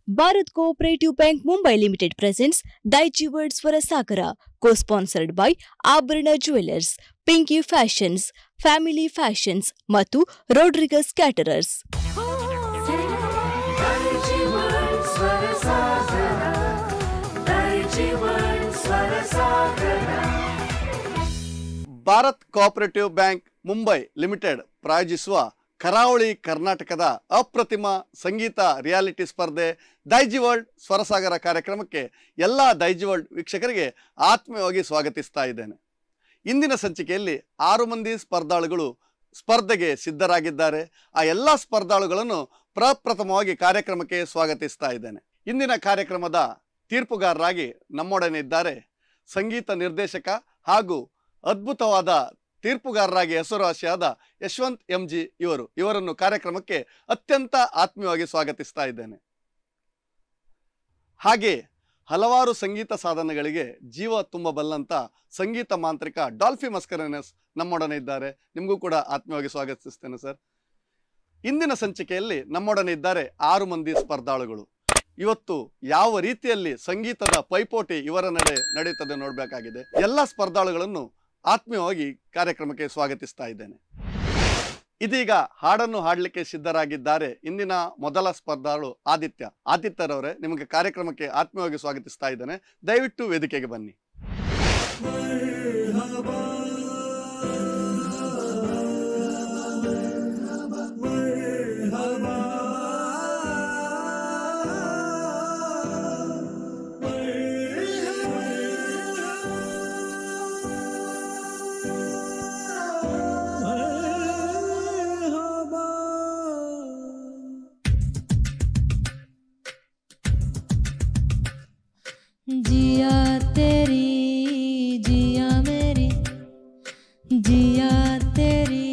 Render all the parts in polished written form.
Bharat Cooperative Bank Mumbai Limited presents Daiichi World Swarasagara, co-sponsored by Abharana Jewelers, Pinky Fashions, Family Fashions ಮತ್ತು Rodriguez Caterers. Bharat cooperative bank Mumbai limited ಪ್ರಾಯೋಜಿಸುವ ಕರಾವಳಿ ಕರ್ನಾಟಕದ ಅಪ್ರತಿಮ ಸಂಗೀತ reality ಸ್ಪರ್ಧೆ Daiji world ಸ್ವರಸಾಗರ ಕಾರ್ಯಕ್ರಮಕ್ಕೆ ಎಲ್ಲ ದೈಜಿ ವರ್ಲ್ಡ್ ವೀಕ್ಷಕರಿಗೆ ಆತ್ಮೀಯವಾಗಿ ಸ್ವಾಗತಿಸ್ತಾ ಇದ್ದೇನೆ. ಇಂದಿನ ಸಂಚಿಕೆಯಲ್ಲಿ 6 ಮಂದಿ ಸ್ಪರ್ಧಾಳುಗಳು ಸ್ಪರ್ಧೆಗೆ ಸಿದ್ಧರಾಗಿದ್ದಾರೆ. ಆ ಎಲ್ಲ ಸ್ಪರ್ಧಾಳುಗಳನ್ನು ಪ್ರಪ್ರಥಮವಾಗಿ ಕಾರ್ಯಕ್ರಮಕ್ಕೆ ಸ್ವಾಗತಿಸ್ತಾ ಇದ್ದೇನೆ. ಇಂದಿನ ಕಾರ್ಯಕ್ರಮದ ತೀರ್ಪುಗಾರರಾಗಿ ನಮ್ಮೊಡನೆ ಇದ್ದಾರೆ ಸಂಗೀತ ನಿರ್ದೇಶಕ ಹಾಗೂ ಅದ್ಭುತವಾದ ತೀರ್ಪುಗಾರರಾಗಿ ಹೆಸರುವಾಸಿಯಾದ ಯಶವಂತ್ ಎಂಜಿ ಇವರನ್ನು ಕಾರ್ಯಕ್ರಮಕ್ಕೆ ಅತ್ಯಂತ ಆತ್ಮೀಯವಾಗಿ ಸ್ವಾಗತಿಸ್ತಾ ಇದ್ದೇನೆ. ಹಾಗೆ ಹಲವಾರು ಸಂಗೀತ ಸಾಧನೆಗಳಿಗೆ ಜೀವ ತುಂಬಬಲ್ಲಂತ ಸಂಗೀತ ಮಾಂತ್ರಿಕ ಡಾಲ್ಫಿ ಮಸ್ಕರೇನಸ್ ನಮ್ಮೊಡನೆ ಇದ್ದಾರೆ. ನಿಮಗೂ ಕೂಡ ಆತ್ಮೀಯವಾಗಿ ಸ್ವಾಗತಿಸ್ತೇನೆ ಸರ್. ಇಂದಿನ ಸಂಚಿಕೆಯಲ್ಲಿ ನಮ್ಮೊಡನೆ ಇದ್ದಾರೆ 6 ಮಂದಿ ಸ್ಪರ್ಧಾಳುಗಳು. ಇವತ್ತು ಯಾವ ರೀತಿಯಲ್ಲಿ ಸಂಗೀತದ ಪೈಪೋಟಿ ಇವರ ನಡೆಯುತ್ತದೆ ನೋಡಬೇಕಾಗಿದೆ. ಎಲ್ಲ ಸ್ಪರ್ಧಾಳುಗಳನ್ನು ಆತ್ಮೀಯವಾಗಿ ಕಾರ್ಯಕ್ರಮಕ್ಕೆ ಸ್ವಾಗತಿಸ್ತಾ ಇದ್ದೇನೆ. ಇದೀಗ ಹಾಡನ್ನು ಹಾಡಲಿಕ್ಕೆ ಸಿದ್ಧರಾಗಿದ್ದಾರೆ ಇಂದಿನ ಮೊದಲ ಸ್ಪರ್ಧಾಳು ಆದಿತ್ಯರವರೇ, ನಿಮಗೆ ಕಾರ್ಯಕ್ರಮಕ್ಕೆ ಆತ್ಮೀಯವಾಗಿ ಸ್ವಾಗತಿಸ್ತಾ ಇದ್ದೇನೆ. ದಯವಿಟ್ಟು ವೇದಿಕೆಗೆ ಬನ್ನಿ. जिया तेरी जिया मेरी, जिया तेरी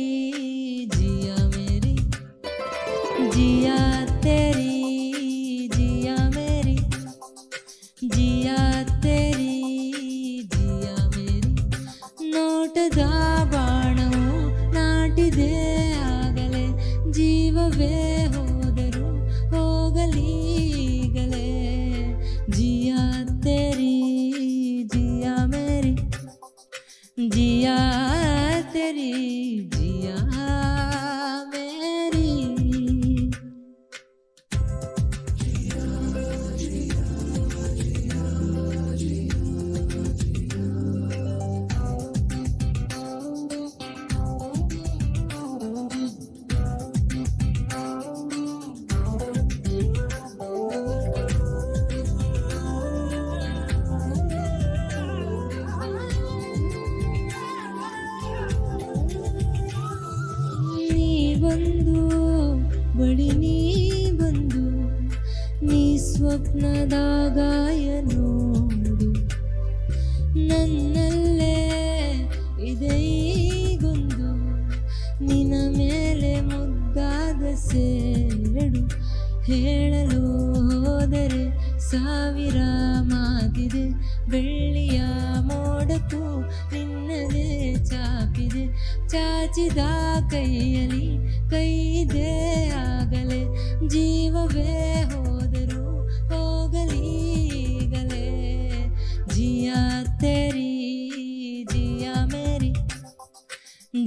जिया मेरी, जिया तेरी जिया मेरी, जिया तेरी जिया मेरी. ನೋಟದ ಬಾಣವು ನಾಟಿದೆ ಆಗಲೇ, ಜೀವವೇ ಹೋದರು ಹೋಗಲೀಗಲೇ. जिया तेरी जिया मेरी, जिया तेरी जिया मेरी. ಬಂದು ಬಳಿ ನೀ ಬಂದು ನೀ ಸ್ವಪ್ನದ ಗಾಯ ನೋಡು, ನನ್ನಲ್ಲೇ ಇದೆ ಈಗೊಂದು ನಿನ್ನ ಮೇಲೆ ಮುದ್ದಾದ ಸೇರಡು. ಹೇಳಲು ಹೋದರೆ 1000 ಮಾತಿದೆ, ಬೆಳ್ಳಿಯ ಮೋಡಕ್ಕೂ ನಿನ್ನದೇ ಚಾಪಿದೆ. ಚಾಚಿದ ಕೈಯಲ್ಲಿ ಕೈದೆ ಆಗಲೇ, ಜೀವವೇ ಹೋದರೂ ಹೋಗಲೀಗಲೇ. जिया तेरी जिया मेरी,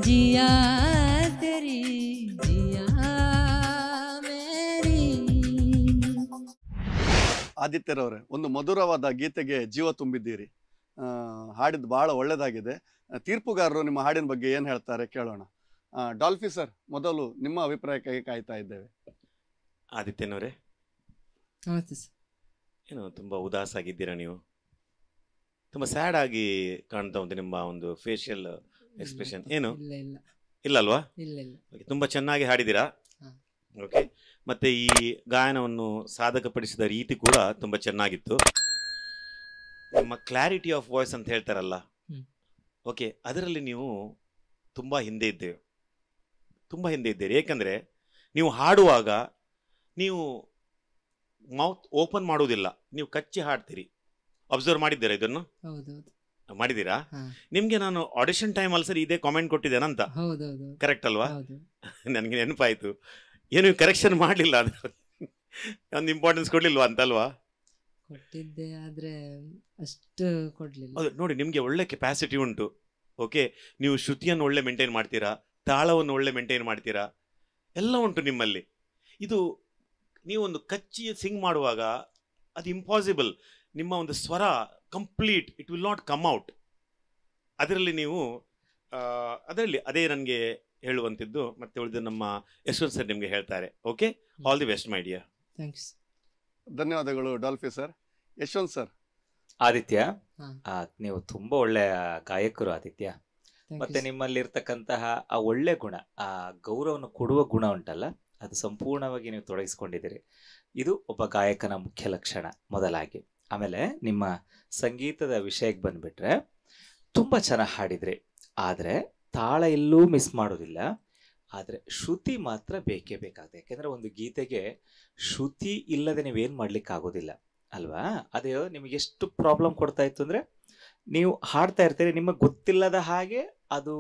जिया तेरी जिया मेरी. ಆದಿತ್ಯರವರೇ, ಒಂದು ಮಧುರವಾದ ಗೀತೆಗೆ ಜೀವ ತುಂಬಿದ್ದೀರಿ. ಹಾಡಿದ್ದು ಬಹಳ ಒಳ್ಳೆಯದಾಗಿದೆ. ತೀರ್ಪುಗಾರರು ನಿಮ್ಮ ಹಾಡಿನ ಬಗ್ಗೆ ಏನು ಹೇಳ್ತಾರೆ ಕೇಳೋಣ. ಡಾಲ್ಫಿ ಸರ್, ಮೊದಲು ನಿಮ್ಮ ಅಭಿಪ್ರಾಯಕ್ಕಾಗಿ ಕಾಯ್ತಾ ಇದ್ದೇವೆ. ಆದಿತ್ಯನವರೇ, ಏನು ತುಂಬ ಉದಾಸ ಆಗಿದ್ದೀರಾ ನೀವು? ತುಂಬ ಸ್ಯಾಡ್ ಆಗಿ ಕಾಣ್ತಾ ಉಂಟು ನಿಮ್ಮ ಒಂದು ಫೇಶಿಯಲ್ ಎಕ್ಸ್ಪ್ರೆಷನ್. ಏನು ಇಲ್ಲ ಅಲ್ವಾ? ತುಂಬ ಚೆನ್ನಾಗಿ ಹಾಡಿದ್ದೀರಾ. ಓಕೆ, ಮತ್ತು ಈ ಗಾಯನವನ್ನು ಸಾಧಕಪಡಿಸಿದ ರೀತಿ ಕೂಡ ತುಂಬ ಚೆನ್ನಾಗಿತ್ತು. ನಿಮ್ಮ ಕ್ಲಾರಿಟಿ ಆಫ್ ವಾಯ್ಸ್ ಅಂತ ಹೇಳ್ತಾರಲ್ಲ, ಓಕೆ, ಅದರಲ್ಲಿ ನೀವು ತುಂಬ ಹಿಂದೆ ಇದ್ದೀರಿ. ಏಕೆಂದರೆ ನೀವು ಹಾಡುವಾಗ ನೀವು ಮೌತ್ ಓಪನ್ ಮಾಡುವುದಿಲ್ಲ, ನೀವು ಕಚ್ಚಿ ಹಾಡ್ತೀರಿ. ಅಬ್ಸರ್ವ್ ಮಾಡಿದ್ದೀರಾ ಇದನ್ನು? ಮಾಡಿದ್ದೀರಾ? ನಿಮ್ಗೆ ನಾನು ಆಡಿಷನ್ ಟೈಮ್ ಅಲ್ಲಿ ಸರಿ ಇದೇ ಕಾಮೆಂಟ್ ಕೊಟ್ಟಿದ್ದೇನಂತ. ಕರೆಕ್ಟ್ ಅಲ್ವಾ? ನನಗೆ ನೆನಪಾಯ್ತು. ಏನು ಕರೆಕ್ಷನ್ ಮಾಡಲಿಲ್ಲ. ಒಂದು ಇಂಪಾರ್ಟೆನ್ಸ್ ಕೊಡ್ಲಿಲ್ವಾ ಅಂತಲ್ವಾ? ಕೊಟ್ಟಿದ್ದೆ, ಆದ್ರೆ ಅಷ್ಟು ಕೊಡ್ಲಿಲ್ಲ. ಅದು ನೋಡಿ, ನಿಮಗೆ ಒಳ್ಳೆ ಕೆಪಾಸಿಟಿ ಉಂಟು. ಓಕೆ, ನೀವು ಶ್ರುತಿಯನ್ನು ಒಳ್ಳೆ ಮೇಂಟೈನ್ ಮಾಡ್ತೀರಾ, ತಾಳವನ್ನು ಒಳ್ಳೆ ಮೇಂಟೈನ್ ಮಾಡ್ತೀರಾ, ಎಲ್ಲ ಉಂಟು ನಿಮ್ಮಲ್ಲಿ. ಇದು ನೀವೊಂದು ಕಚ್ಚಿ ಸಿಂಗ್ ಮಾಡುವಾಗ ಅದು ಇಂಪಾಸಿಬಲ್. ನಿಮ್ಮ ಒಂದು ಸ್ವರ complete it will not come out. ಅದರಲ್ಲಿ ನೀವು ಅದರಲ್ಲಿ ಅದೇ ನನಗೆ ಹೇಳುವಂಥದ್ದು. ಮತ್ತೆ ಉಳಿದು ನಮ್ಮ ಯಶವಂತ್ ಸರ್ ನಿಮಗೆ ಹೇಳ್ತಾರೆ. Okay, all the best my dear. Thanks. ಧನ್ಯವಾದಗಳು ಡಾಲ್ಫಿ ಸರ್. ಯಶವಂತ್ ಸರ್. ಆದಿತ್ಯ, ಹಾ. ನೀವು ತುಂಬಾ ಒಳ್ಳೆಯ ಗಾಯಕರು ಆದಿತ್ಯ. ಮತ್ತೆ ನಿಮ್ಮಲ್ಲಿರ್ತಕ್ಕಂತಹ ಆ ಒಳ್ಳೆ ಗುಣ, ಆ ಗೌರವವನ್ನು ಕೊಡುವ ಗುಣ ಉಂಟಲ್ಲ, ಅದು ಸಂಪೂರ್ಣವಾಗಿ ನೀವು ತೊಡಗಿಸ್ಕೊಂಡಿದ್ದೀರಿ. ಇದು ಒಬ್ಬ ಗಾಯಕನ ಮುಖ್ಯ ಲಕ್ಷಣ ಮೊದಲಾಗಿ. ಆಮೇಲೆ ನಿಮ್ಮ ಸಂಗೀತದ ವಿಷಯಕ್ಕೆ ಬಂದ್ಬಿಟ್ರೆ ತುಂಬಾ ಚೆನ್ನಾಗಿ ಹಾಡಿದ್ರಿ, ಆದರೆ ತಾಳ ಎಲ್ಲೂ ಮಿಸ್ ಮಾಡೋದಿಲ್ಲ. ಆದರೆ ಶ್ರುತಿ ಮಾತ್ರ ಬೇಕೇ ಬೇಕಾಗುತ್ತೆ. ಯಾಕೆಂದ್ರೆ ಒಂದು ಗೀತೆಗೆ ಶ್ರುತಿ ಇಲ್ಲದೆ ನೀವೇನು ಮಾಡ್ಲಿಕ್ಕೆ ಆಗೋದಿಲ್ಲ ಅಲ್ವಾ? ಅದೇ ನಿಮಗೆ ಎಷ್ಟು ಪ್ರಾಬ್ಲಮ್ ಕೊಡ್ತಾ ಇತ್ತು ಅಂದರೆ, ನೀವು ಹಾಡ್ತಾ ಇರ್ತೀರಿ, ನಿಮಗೆ ಗೊತ್ತಿಲ್ಲದ ಹಾಗೆ ಅದು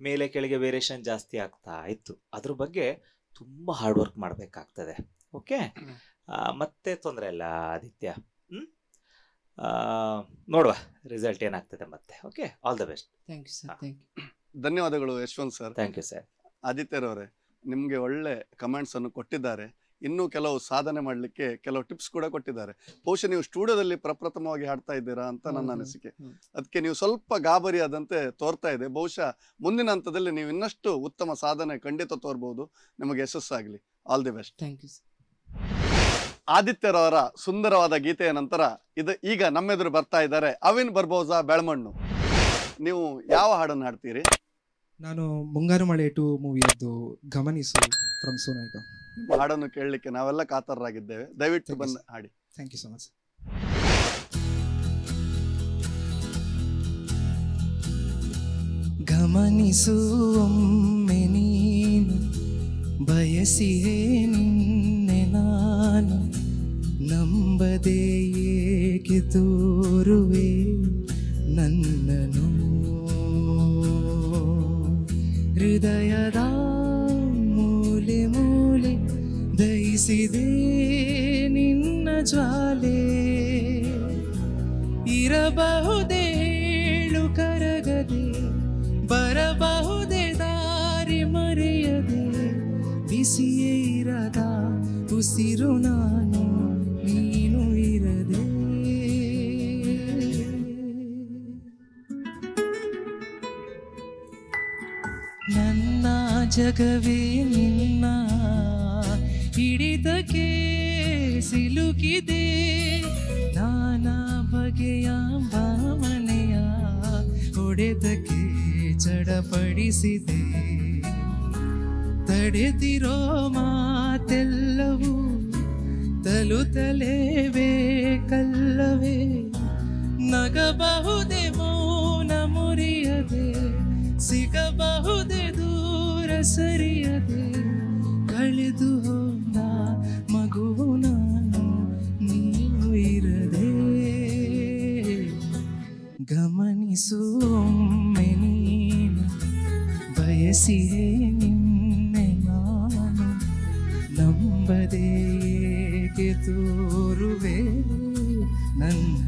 ಮೇಲೆ ಕೆಳಗೆ ವೇರಿಯೇಷನ್ ಜಾಸ್ತಿ ಆಗ್ತಾ ಇತ್ತು. ಅದ್ರ ಬಗ್ಗೆ ತುಂಬ ಹಾರ್ಡ್ ವರ್ಕ್ ಮಾಡಬೇಕಾಗ್ತದೆ. ಓಕೆ, ಮತ್ತೆ ತೊಂದರೆ ಇಲ್ಲ ಆದಿತ್ಯ. ನೋಡುವ ರಿಸಲ್ಟ್ ಏನಾಗ್ತದೆ ಮತ್ತೆ. Okay, all the best. Thank you sir. Thank you. ಧನ್ಯವಾದಗಳು Yashwant sir. Thank you sir. ಆದಿತ್ಯರವರೇ, ನಿಮಗೆ ಒಳ್ಳೆ ಕಮೆಂಟ್ಸ್ ಅನ್ನು ಕೊಟ್ಟಿದ್ದಾರೆ. ಇನ್ನೂ ಕೆಲವು ಸಾಧನೆ ಮಾಡಲಿಕ್ಕೆ ಕೆಲವು ಟಿಪ್ಸ್ ಕೂಡ ಕೊಟ್ಟಿದ್ದಾರೆ. ಬಹುಶಃ ನೀವು ಸ್ಟುಡಿಯೋದಲ್ಲಿ ಪ್ರಪ್ರಥಮವಾಗಿ ಹಾಡ್ತಾ ಇದ್ದೀರಾ ಅಂತ ನನ್ನ ಅನಿಸಿಕೆ. ಅದಕ್ಕೆ ನೀವು ಸ್ವಲ್ಪ ಗಾಬರಿ ಆದಂತೆ ತೋರ್ತಾ ಇದೆ. ಬಹುಶಃ ಮುಂದಿನ ಹಂತದಲ್ಲಿ ನೀವು ಇನ್ನಷ್ಟು ಉತ್ತಮ ಸಾಧನೆ ಖಂಡಿತ ತೋರ್ಬಹುದು. ನಿಮಗೆ ಯಶಸ್ಸಾಗಲಿ. All the best. Thank you sir. ಆದಿತ್ಯರವರ ಸುಂದರವಾದ ಗೀತೆಯ ನಂತರ ಈಗ ನಮ್ಮೆದುರು ಬರ್ತಾ ಇದ್ದಾರೆ ಅವಿನ್ ಬರ್ಬೋಸಾ ಬೆಳಮಣ್ಣು. ನೀವು ಯಾವ ಹಾಡನ್ನು ಹಾಡ್ತೀರಿ? ನಾನು ಮುಂಗಾರು ಮಳೆ 2 ಮೂವಿಯದ್ದು ಗಮನಿಸು ಫ್ರಮ್ ಸೋನಾಯಿಕ. ನಿಮ್ಮ ಹಾಡನ್ನು ಕೇಳಲಿಕ್ಕೆ ನಾವೆಲ್ಲ ಕಾತರರಾಗಿದ್ದೇವೆ. ದಯವಿಟ್ಟು ಬಂದು ಹಾಡಿ. Thank you so much. ಗಮನಿಸು ಒಮ್ಮೆ ನೀನು, ಬಯಸಿಯೇ ನಿನ್ನೆ ನಾನು, ನಂಬದೆ ಏಕೆ ತೋರುವೆ ನನ್ನನು, ಹೃದಯದ ಮೂಲೆ ಮೂಲೆ ದಹಿಸಿದೆ ನಿನ್ನ ಜ್ವಾಲೆ, ಇರಬಹುದೇ ಹೇಳು ಕರಗದೆ, ಬರಬಹುದೇ ದಾರಿ ಮರೆಯದೆ, ಬಿಸಿಯೇ ಇರದ ಉಸಿರು ನಾನು ನೀನು ಇರದೆ. ನನ್ನ ಜಗವೇ ನಿನ್ನ ಹಿಡಿದಕ್ಕೆ ಸಿಲುಕಿದೆ, ನಾನಾ ಬಗೆಯ ಭಾವನೆಯ ಹೊಡೆದಕ್ಕೆ ಚಡಪಡಿಸಿದೆ, ತಡೆದಿರೋ ಮಾತೆಲ್ಲವೂ ತಲುತ್ತಲೇವೇ ಕಲ್ಲವೇ, ನಗಬಹುದೇ ಮೌನ ಮುರಿಯದೆ, ಸಿಗಬಹುದೇ ದೂರ ಸರಿಯದೆ, ಕಳೆದು ಹೋದ ಮಗುವು ನಾನು ನೀನು ಇರದೆ. ಗಮನಿಸು ಒಮ್ಮೆ ನೀನು, ಬಯಸಿಯೇ ನಿನ್ನೆ ನಾನು, ನಂಬದೆ ಏಕೆ ತೋರುವೆ ನನ್ನನ್ನು.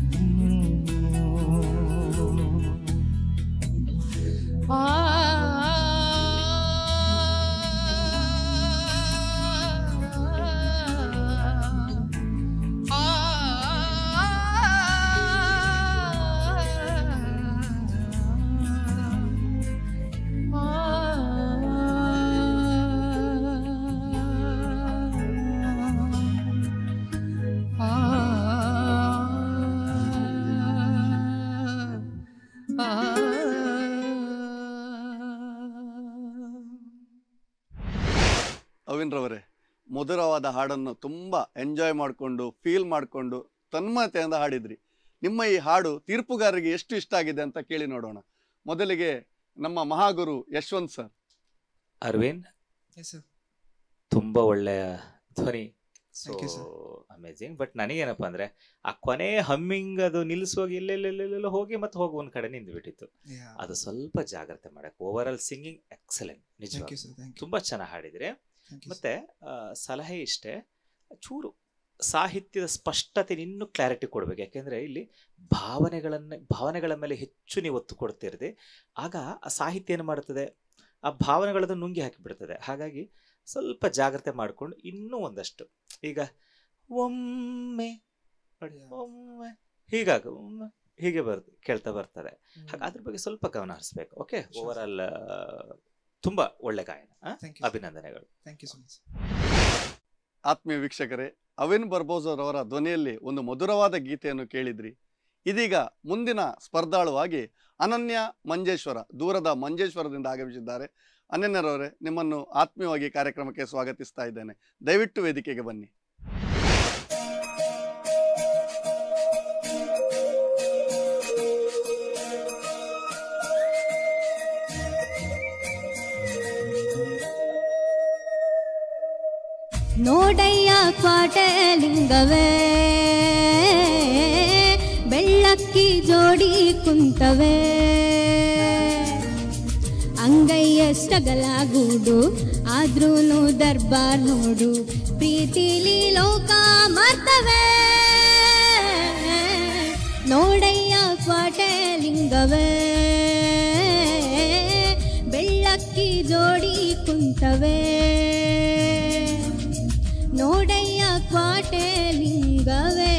ಅವಿನ್ ರವರೇ, ಮಧುರವಾದ ಹಾಡನ್ನು ತುಂಬ ಎಂಜಾಯ್ ಮಾಡಿಕೊಂಡು ಫೀಲ್ ಮಾಡಿಕೊಂಡು ತನ್ಮಯತೆಯಿಂದ ಹಾಡಿದ್ರಿ. ನಿಮ್ಮ ಈ ಹಾಡು ತೀರ್ಪುಗಾರರಿಗೆ ಎಷ್ಟು ಇಷ್ಟ ಆಗಿದೆ ಅಂತ ಕೇಳಿ ನೋಡೋಣ. ಮೊದಲಿಗೆ ನಮ್ಮ ಮಹಾಗುರು ಯಶವಂತ್ ಸರ್. ಅರವಿಂದ್, ತುಂಬಾ ಒಳ್ಳೆಯ ಧ್ವನಿ, ಸೊ ಅಮೇಜಿಂಗ್. ಬಟ್ ನನಗೇನಪ್ಪ ಅಂದ್ರೆ ಆ ಕೊನೆ ಹಮ್ಮಿಂಗ್ ಅದು ನಿಲ್ಲಿಸುವಾಗ ಎಲ್ಲೆಲ್ಲೆಲ್ಲೆಲ್ಲ ಹೋಗಿ ಮತ್ತೆ ಹೋಗಿ ಒಂದ್ ಕಡೆ ನಿಂತು ಬಿಟ್ಟಿತ್ತು. ಅದು ಸ್ವಲ್ಪ ಜಾಗ್ರತೆ ಮಾಡಕ್ಕೆ. ಓವರ್ ಆಲ್ ಸಿಂಗಿಂಗ್ ಎಕ್ಸಲೆಂಟ್, ನಿಜ ತುಂಬಾ ಚೆನ್ನಾಗಿ ಹಾಡಿದ್ರೆ. ಮತ್ತೆ ಸಲಹೆ ಇಷ್ಟೇ, ಚೂರು ಸಾಹಿತ್ಯದ ಸ್ಪಷ್ಟತೆ ಇನ್ನೂ ಕ್ಲಾರಿಟಿ ಕೊಡಬೇಕು. ಯಾಕೆಂದರೆ ಇಲ್ಲಿ ಭಾವನೆಗಳ ಮೇಲೆ ಹೆಚ್ಚು ನೀವು ಒತ್ತು ಕೊಡ್ತಿರದೆ, ಆಗ ಆ ಸಾಹಿತ್ಯ ಏನು ಮಾಡುತ್ತದೆ, ಆ ಭಾವನೆಗಳನ್ನು ನುಂಗಿ ಹಾಕಿಬಿಡ್ತದೆ. ಹಾಗಾಗಿ ಸ್ವಲ್ಪ ಜಾಗ್ರತೆ ಮಾಡಿಕೊಂಡು ಇನ್ನೂ ಒಂದಷ್ಟು, ಈಗ ಒಮ್ಮೆ ಒಮ್ಮೆ ಒಮ್ಮೆ ಹೀಗೆ ಕೇಳ್ತಾ ಬರ್ತದೆ. ಹಾಗೆ ಅದ್ರ ಬಗ್ಗೆ ಸ್ವಲ್ಪ ಗಮನ ಹರಿಸ್ಬೇಕು. ಓಕೆ, ಓವರ್ ಆಲ್ ತುಂಬ ಒಳ್ಳೆ ಗಾಯನ. ಅಭಿನಂದನೆಗಳು. Thank you so much. ಆತ್ಮೀಯ ವೀಕ್ಷಕರೇ, ಅವಿನ್ ಬರ್ಬೋಸರ್ ಅವರ ಧ್ವನಿಯಲ್ಲಿ ಒಂದು ಮಧುರವಾದ ಗೀತೆಯನ್ನು ಕೇಳಿದ್ರಿ. ಇದೀಗ ಮುಂದಿನ ಸ್ಪರ್ಧಾಳುವಾಗಿ ಅನನ್ಯ ಮಂಜೇಶ್ವರ, ದೂರದ ಮಂಜೇಶ್ವರದಿಂದ ಆಗಮಿಸಿದ್ದಾರೆ. ಅನನ್ಯರವರೇ, ನಿಮ್ಮನ್ನು ಆತ್ಮೀಯವಾಗಿ ಕಾರ್ಯಕ್ರಮಕ್ಕೆ ಸ್ವಾಗತಿಸ್ತಾ ಇದ್ದೇನೆ. ದಯವಿಟ್ಟು ವೇದಿಕೆಗೆ ಬನ್ನಿ. ನೋಡಯ್ಯ ಕ್ವಾಟಲಿಂಗವೇ, ಬೆಳ್ಳಕ್ಕಿ ಜೋಡಿ ಕುಂತವೇ, ಅಂಗೈಯಷ್ಟಗಲಾಗೂಡು ಆದ್ರೂನು ದರ್ಬಾರ್ ನೋಡು, ಪ್ರೀತಿಲಿ ಲೋಕ ಮರ್ತವೆ. ನೋಡಯ್ಯ ಕ್ವಾಟಲಿಂಗವೇ, ಬೆಳ್ಳಕ್ಕಿ ಜೋಡಿ ಕುಂತವೇ, ನೋಡಯ್ಯ ಕ್ವಾಟಲಿಂಗವೇ.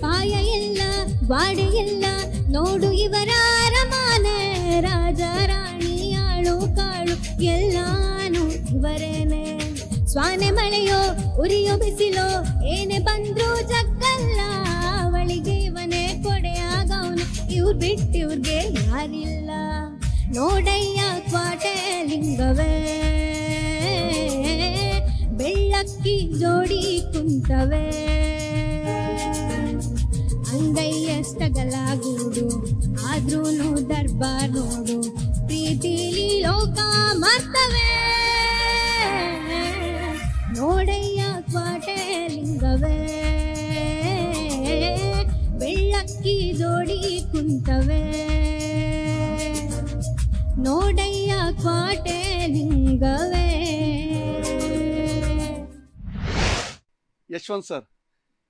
ಪಾಯ ಎಲ್ಲ ವಾಡೆ ಎಲ್ಲ ನೋಡು ಇವರ ಅರಮಾನೆ, ರಾಜ ರಾಣಿಯಾಳು ಕಾಳು ಎಲ್ಲಾನು ಇವರೇನೆ. ಸ್ವಾನೆ ಮಳೆಯೋ ಉರಿಯೋ ಬಿಸಿಲೋ ಏನೇ ಬಂದ್ರು ಜಗ್ಗಲ್ಲ, ಅವಳಿಗೆ ಇವನೇ ಕೊಡೆಯಾಗವನು, ಇವ್ರು ಬಿಟ್ಟಿವ್ರಿಗೆ ಯಾರಿಲ್ಲ. ನೋಡಯ್ಯ ಕ್ವಾಟಲಿಂಗವೇ, ಬೆಳ್ಳಕ್ಕಿ ಜೋಡಿ ಕುಂತವೇ, ಅಂಗೈಯಷ್ಟಗಲಾಗೂಡು ಆದ್ರೂನು ದರ್ಬಾರ್ ನೋಡು, ಪ್ರೀತಿಲಿ ಲೋಕ ಮರ್ತವೆ. ನೋಡಯ್ಯ ಕ್ವಾಟಲಿಂಗವೇ, ಬೆಳ್ಳಕ್ಕಿ ಜೋಡಿ ಕುಂತವೇ, ನೋಡಯ್ಯ ಕ್ವಾಟಲಿಂಗವೇ. ಯಶವಂತ್ ಸರ್,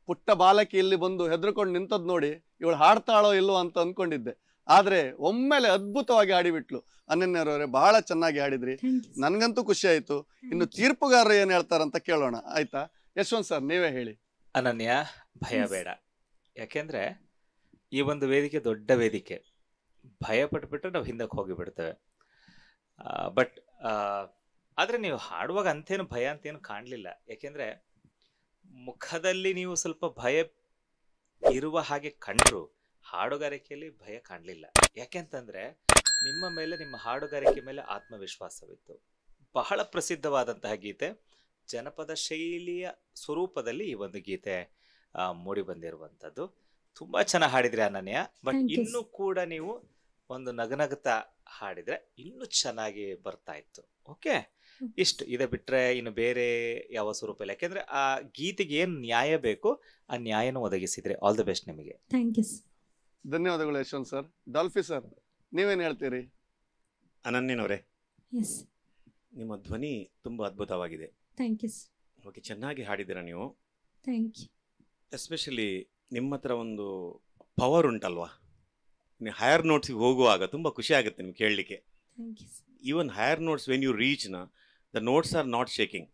ಪುಟ್ಟ ಬಾಲಕಿ ಇಲ್ಲಿ ಬಂದು ಹೆದರ್ಕೊಂಡು ನಿಂತದ್ ನೋಡಿ ಇವಳು ಹಾಡ್ತಾಳೋ ಇಲ್ಲೋ ಅಂತ ಅಂದ್ಕೊಂಡಿದ್ದೆ. ಆದ್ರೆ ಒಮ್ಮೆಲೆ ಅದ್ಭುತವಾಗಿ ಹಾಡಿಬಿಟ್ಲು. ಅನನ್ಯರವರೇ, ಬಹಳ ಚೆನ್ನಾಗಿ ಹಾಡಿದ್ರಿ. ನನ್ಗಂತೂ ಖುಷಿ ಆಯ್ತು. ಇನ್ನು ತೀರ್ಪುಗಾರರು ಏನ್ ಹೇಳ್ತಾರಂತ ಕೇಳೋಣ, ಆಯ್ತಾ? ಯಶವಂತ್ ಸರ್, ನೀವೇ ಹೇಳಿ. ಅನನ್ಯ, ಭಯ ಬೇಡ. ಯಾಕೆಂದ್ರೆ ಈ ಒಂದು ವೇದಿಕೆ ದೊಡ್ಡ ವೇದಿಕೆ, ಭಯ ಪಟ್ಬಿಟ್ರೆ ನಾವು ಹಿಂದಕ್ಕೆ ಹೋಗಿಬಿಡ್ತೇವೆ. ಬಟ್ ಆದ್ರೆ ನೀವು ಹಾಡುವಾಗ ಅಂತೇನು ಭಯ ಅಂತೇನು ಕಾಣಲಿಲ್ಲ. ಯಾಕೆಂದ್ರೆ ಮುಖದಲ್ಲಿ ನೀವು ಸ್ವಲ್ಪ ಭಯ ಇರುವ ಹಾಗೆ ಕಂಡ್ರು, ಹಾಡುಗಾರಿಕೆಯಲ್ಲಿ ಭಯ ಕಾಣಲಿಲ್ಲ. ಯಾಕೆಂತಂದ್ರೆ ನಿಮ್ಮ ಮೇಲೆ, ನಿಮ್ಮ ಹಾಡುಗಾರಿಕೆ ಮೇಲೆ ಆತ್ಮವಿಶ್ವಾಸವಿತ್ತು. ಬಹಳ ಪ್ರಸಿದ್ಧವಾದಂತಹ ಗೀತೆ, ಜನಪದ ಶೈಲಿಯ ಸ್ವರೂಪದಲ್ಲಿ ಈ ಒಂದು ಗೀತೆ ಮೂಡಿ ಬಂದಿರುವಂಥದ್ದು. ತುಂಬಾ ಚೆನ್ನಾಗಿ ಹಾಡಿದ್ರಿ ಅನನ್ಯ. ಬಟ್ ಇನ್ನೂ ಕೂಡ ನೀವು ಒಂದು ನಗನಗ್ತಾ ಹಾಡಿದ್ರೆ ಇನ್ನೂ ಚೆನ್ನಾಗಿ ಬರ್ತಾ ಇತ್ತು. ಓಕೆ, ಇಷ್ಟು ಇದೆ ಬಿಟ್ರೆ ಇನ್ನು ಬೇರೆ ಯಾವ ಸ್ವರೂಪ ಇಲ್ಲ. ಯಾಕೆಂದ್ರೆ ಆ ಗೀತೆಗೆ ಏನ್ ನ್ಯಾಯ ಬೇಕು ಆ ನ್ಯಾಯನೂ ಒದಗಿಸಿದ್ರೆ. ಆಲ್ ದ ಬೆಸ್ಟ್ ನಿಮಗೆ. ಧನ್ಯವಾದಗಳು ಯಶವಂತ್ ಸರ್. ಡಾಲ್ಫಿ ಸರ್, ನೀವೇನ್ ಹೇಳ್ತೀರಿ? ಅನನ್ಯನವರೇ, ನಿಮ್ಮ ಧ್ವನಿ ತುಂಬಾ ಅದ್ಭುತವಾಗಿದೆ. ಓಕೆ, ಚೆನ್ನಾಗಿ ಹಾಡಿದ್ದೀರಾ ನೀವು. ಎಸ್ಪೆಷಲಿ ನಿಮ್ಮ ಹತ್ರ ಒಂದು ಪವರ್ ಉಂಟಲ್ವಾ, ನೀವು ಹೈಯರ್ ನೋಟ್ಸ್ಗೆ ಹೋಗುವಾಗ ತುಂಬ ಖುಷಿ ಆಗುತ್ತೆ ನಿಮ್ಗೆ ಕೇಳಲಿಕ್ಕೆ. Even higher notes when you reach ನ, the notes are not shaking.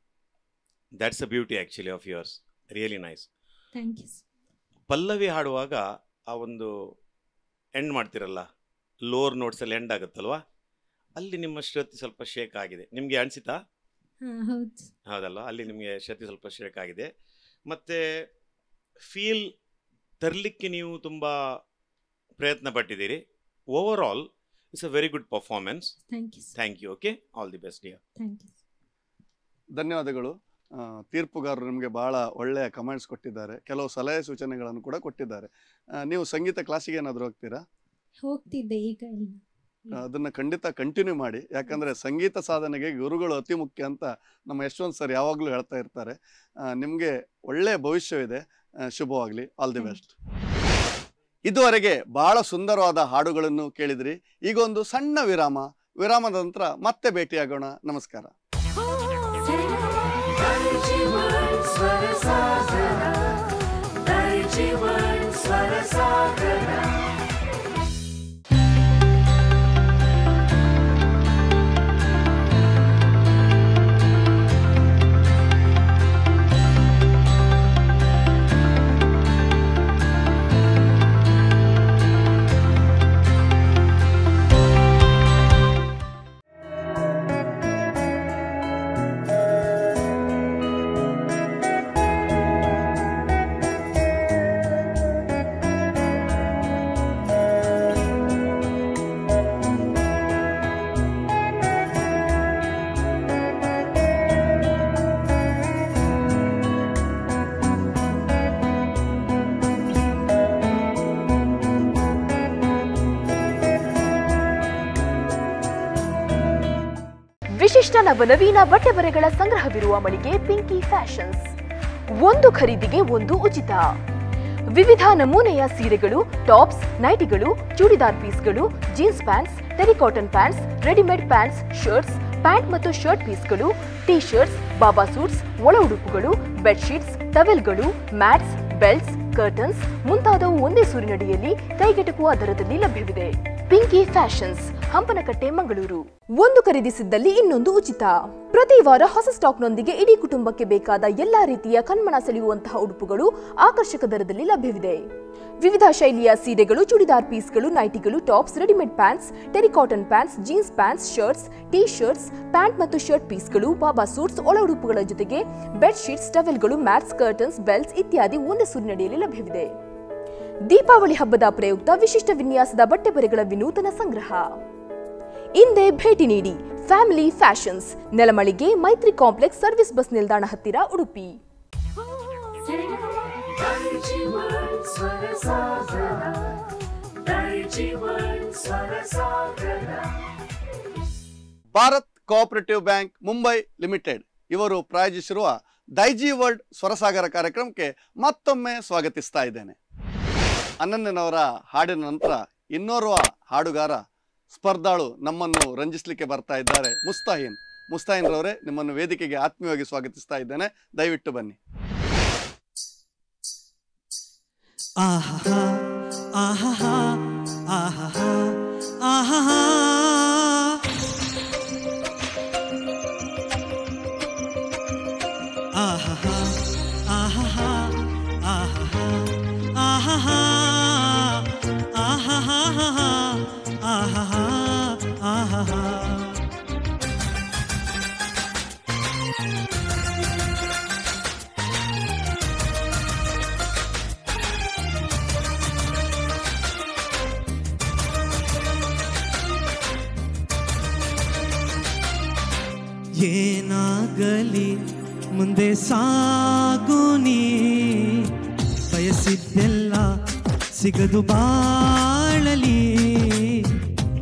That's a beauty actually of yours. Really nice. ಪಲ್ಲವಿ ಹಾಡುವಾಗ ಆ ಒಂದು ಎಂಡ್ ಮಾಡ್ತಿರಲ್ಲ, ಲೋವರ್ ನೋಟ್ಸಲ್ಲಿ ಎಂಡ್ ಆಗುತ್ತಲ್ವಾ, ಅಲ್ಲಿ ನಿಮ್ಮ ಶ್ರುತಿ ಸ್ವಲ್ಪ ಶೇಕ್ ಆಗಿದೆ. ನಿಮಗೆ ಅನಿಸಿತಾ? ಹೌದಲ್ವಾ, ಅಲ್ಲಿ ನಿಮಗೆ ಶ್ರುತಿ ಸ್ವಲ್ಪ ಶೇಕ್ ಆಗಿದೆ. ಮತ್ತು ಫೀಲ್ ತರಲಿಕ್ಕೆ ನೀವು ತುಂಬ ಪ್ರಯತ್ನ ಪಟ್ಟಿದ್ದೀರಿ. Overall it's a very good performance. Thank you. Okay, all the best dear. ಧನ್ಯವಾದಗಳು. ತೀರ್ಪುಗಾರರು ನಿಮಗೆ ಭಾಳ ಒಳ್ಳೆಯ ಕಮೆಂಟ್ಸ್ ಕೊಟ್ಟಿದ್ದಾರೆ, ಕೆಲವು ಸಲಹೆ ಸೂಚನೆಗಳನ್ನು ಕೂಡ ಕೊಟ್ಟಿದ್ದಾರೆ. ನೀವು ಸಂಗೀತ ಕ್ಲಾಸಿಗೆ ಏನಾದರೂ ಹೋಗ್ತೀರಾ? ಹೋಗ್ತಿದ್ದೆ, ಈಗ ಇಲ್ಲ. ಅದನ್ನು ಖಂಡಿತ ಕಂಟಿನ್ಯೂ ಮಾಡಿ, ಯಾಕಂದರೆ ಸಂಗೀತ ಸಾಧನೆಗೆ ಗುರುಗಳು ಅತಿ ಮುಖ್ಯ ಅಂತ ನಮ್ಮ ಯಶವಂತ್ ಸರ್ ಯಾವಾಗಲೂ ಹೇಳ್ತಾ ಇರ್ತಾರೆ. ನಿಮಗೆ ಒಳ್ಳೆಯ ಭವಿಷ್ಯವಿದೆ, ಶುಭವಾಗಲಿ, ಆಲ್ ದಿ ಬೆಸ್ಟ್. ಇದುವರೆಗೆ ಬಹಳ ಸುಂದರವಾದ ಹಾಡುಗಳನ್ನು ಕೇಳಿದ್ರಿ. ಈಗ ಒಂದು ಸಣ್ಣ ವಿರಾಮದ ನಂತರ ಮತ್ತೆ ಭೇಟಿಯಾಗೋಣ. ನಮಸ್ಕಾರ. ವಿಶಿಷ್ಟ ನವನವೀನ ಬಟ್ಟೆ ಬರೆಗಳ ಸಂಗ್ರಹವಿರುವ ಮಳಿಗೆ ಪಿಂಕಿ ಫ್ಯಾಷನ್ಸ್. ಒಂದು ಖರೀದಿಗೆ ಒಂದು ಉಚಿತ. ವಿವಿಧ ನಮೂನೆಯ ಸೀರೆಗಳು, ಟಾಪ್ಸ್, ನೈಟಿಗಳು, ಚೂಡಿದಾರ್ ಪೀಸ್ಗಳು, jeans pants, terry cotton pants, readymade pants, shirts, pant ಮತ್ತು ಶರ್ಟ್ ಪೀಸ್ಗಳು, ಟೀ ಶರ್ಟ್ಸ್, ಬಾಬಾ ಸೂಟ್ಸ್, ಒಳ ಉಡುಪುಗಳು, ಬೆಡ್ಶೀಟ್ಸ್, ಟವೆಲ್ಗಳು, ಮ್ಯಾಟ್ಸ್, ಬೆಲ್ಟ್ಸ್, ಕರ್ಟನ್ಸ್ ಮುಂತಾದವು ಒಂದೇ ಸೂರಿನಡಿಯಲ್ಲಿ ಕೈಗೆಟುಕುವ ದರದಲ್ಲಿ ಲಭ್ಯವಿದೆ. ಪಿಂಕಿ ಫ್ಯಾಷನ್ಸ್, ಹಂಪನಕಟ್ಟೆ, ಮಂಗಳೂರು. ಒಂದು ಖರೀದಿಸಿದ್ದಲ್ಲಿ ಇನ್ನೊಂದು ಉಚಿತ. ಪ್ರತಿ ವಾರ ಹೊಸ ಸ್ಟಾಕ್ನೊಂದಿಗೆ ಇಡೀ ಕುಟುಂಬಕ್ಕೆ ಬೇಕಾದ ಎಲ್ಲಾ ರೀತಿಯ ಕಣ್ಮನ ಸೆಳೆಯುವಂತಹ ಉಡುಪುಗಳು ಆಕರ್ಷಕ ದರದಲ್ಲಿ ಲಭ್ಯವಿದೆ. ವಿವಿಧ ಶೈಲಿಯ ಸೀರೆಗಳು, ಚೂಡಿದಾರ್ ಪೀಸ್ಗಳು, ನೈಟಿಗಳು, tops, readymade pants, terry cotton pants, jeans pants, shirts, T shirts, pant ಮತ್ತು ಶರ್ಟ್ ಪೀಸ್ಗಳು, ಬಾಬಾ ಸೂಟ್ಸ್, ಒಳ ಉಡುಪುಗಳ ಜೊತೆಗೆ ಬೆಡ್ ಶೀಟ್ಸ್, ಟವೆಲ್ಗಳು, ಮ್ಯಾಟ್ಸ್, ಕರ್ಟನ್ಸ್, ಬೆಲ್ಟ್ಸ್ ಇತ್ಯಾದಿ ಒಂದೇ ಸೂರಿನಡಿಯಲ್ಲಿ ಲಭ್ಯವಿದೆ. ದೀಪಾವಳಿ ಹಬ್ಬದ ಪ್ರಯುಕ್ತ ವಿಶಿಷ್ಟ ವಿನ್ಯಾಸದ ಬಟ್ಟೆ ಬರೆಗಳ ವಿನೂತನ ಸಂಗ್ರಹ. ಇಂದೇ ಭೇಟಿ ನೀಡಿ ಫ್ಯಾಮಿಲಿ ಫ್ಯಾಷನ್ಸ್, ನೆಲಮಳಿಗೆ, ಮೈತ್ರಿ ಕಾಂಪ್ಲೆಕ್ಸ್, ಸರ್ವಿಸ್ ಬಸ್ ನಿಲ್ದಾಣ ಹತ್ತಿರ, Udupi. Bharat cooperative bank Mumbai limited ಇವರು ಪ್ರಾಯೋಜಿಸಿರುವ ದೈಜಿ ವರ್ಲ್ಡ್ ಸ್ವರಸಾಗರ ಕಾರ್ಯಕ್ರಮಕ್ಕೆ ಮತ್ತೊಮ್ಮೆ ಸ್ವಾಗತಿಸ್ತಾ ಇದ್ದೇನೆ. ಅನನ್ಯನವರ ಹಾಡಿನ ನಂತರ ಇನ್ನೋರ್ವ ಹಾಡುಗಾರ ಸ್ಪರ್ಧಾಳು ನಮ್ಮನ್ನು ರಂಜಿಸಲಿಕ್ಕೆ ಬರ್ತಾ ಇದ್ದಾರೆ. ಮುಸ್ತಾಹಿನ್ ರವರೇ, ನಿಮ್ಮನ್ನು ವೇದಿಕೆಗೆ ಆತ್ಮೀಯವಾಗಿ ಸ್ವಾಗತಿಸ್ತಾ ಇದ್ದೇನೆ. ದಯವಿಟ್ಟು ಬನ್ನಿ. ಆಹಾ ಆಹಾ ಆಹಾ ಆಹಾ ಆಹಾ ಆಹಾ ಆಹಾ ಆಹಾ ಆಹಾ ಏನಾಗಲಿ ಮುಂದೆ ಸಾಗುನಿ, ಬಯಸಿದ್ದೆಲ್ಲ ಸಿಗದು ಬಾಳಲಿ,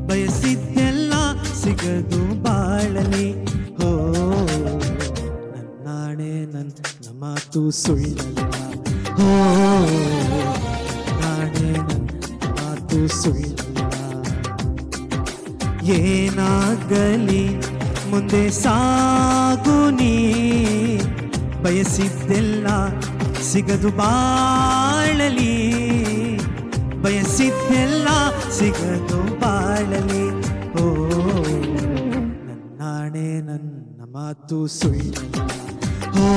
ಬಯಸಿದ್ದೆಲ್ಲ ಸಿಗದು ಬಾಳಲಿ. ಹೋ ನನ್ನಾಣೆ ನನ್ನ ಮಾತು ಸುಳ್ಳಲ್ಲ, ಹೋ ನಾಣೆ ನನ್ನ ಮಾತು ಸುಳ್ಳಲ್ಲ. ಏನಾಗಲಿ ಮುಂದೆ ಸಾಗುನಿ, ಬಯಸಿದ್ದೆಲ್ಲ ಸಿಗದು ಬಾಳಲಿ, ಬಯಸಿದ್ದೆಲ್ಲ ಸಿಗದು ಬಾಳಲಿ. ಓ ನನ್ನಾಣೆ ನನ್ನ ಮಾತು ಸುಳ್ಳಲ್ಲ, ಓ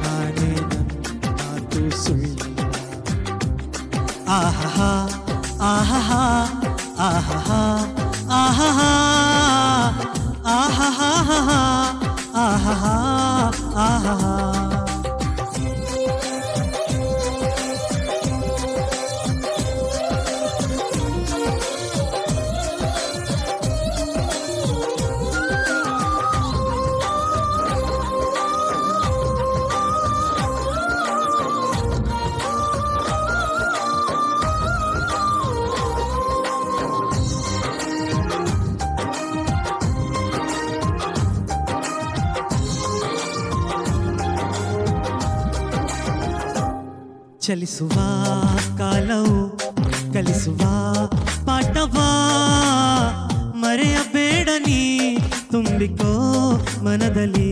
ನಾಣೆ ನನ್ನ ಮಾತು ಸುಳ್ಳಲ್ಲ. ಆಹಾ ಆಹಾ ಆಹಾ ಆಹಾ ಆಹಾ ಆಹಾ ಆಹಾ. ಚಲಿಸುವ ಕಾಲವು ಕಲಿಸುವ ಪಾಠವಾ ಮರೆಯಬೇಡ ನೀ ತುಂಬಿಕೋ ಮನದಲ್ಲಿ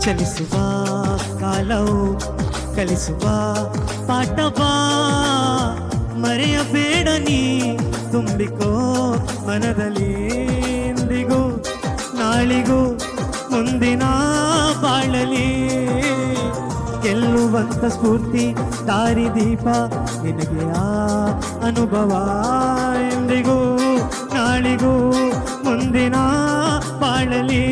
ಚಲಿಸುವ ಕಾಲವು ಕಲಿಸುವ ಪಾಠವಾ ಮರೆಯಬೇಡ ನೀ ತುಂಬಿಕೋ ಮನದಲ್ಲಿ ಎಂದಿಗೂ ನಾಳಿಗೂ ಮುಂದಿನ ಬಾಳಲಿ ಗೆಲ್ಲುವಂತ ಸ್ಫೂರ್ತಿ ದಾರಿದೀಪ ನಿನಗೆ ಆ ಅನುಭವ ಎಂದಿಗೂ ನಾಳಿಗೂ ಮುಂದಿನ ಬಾಳಲಿ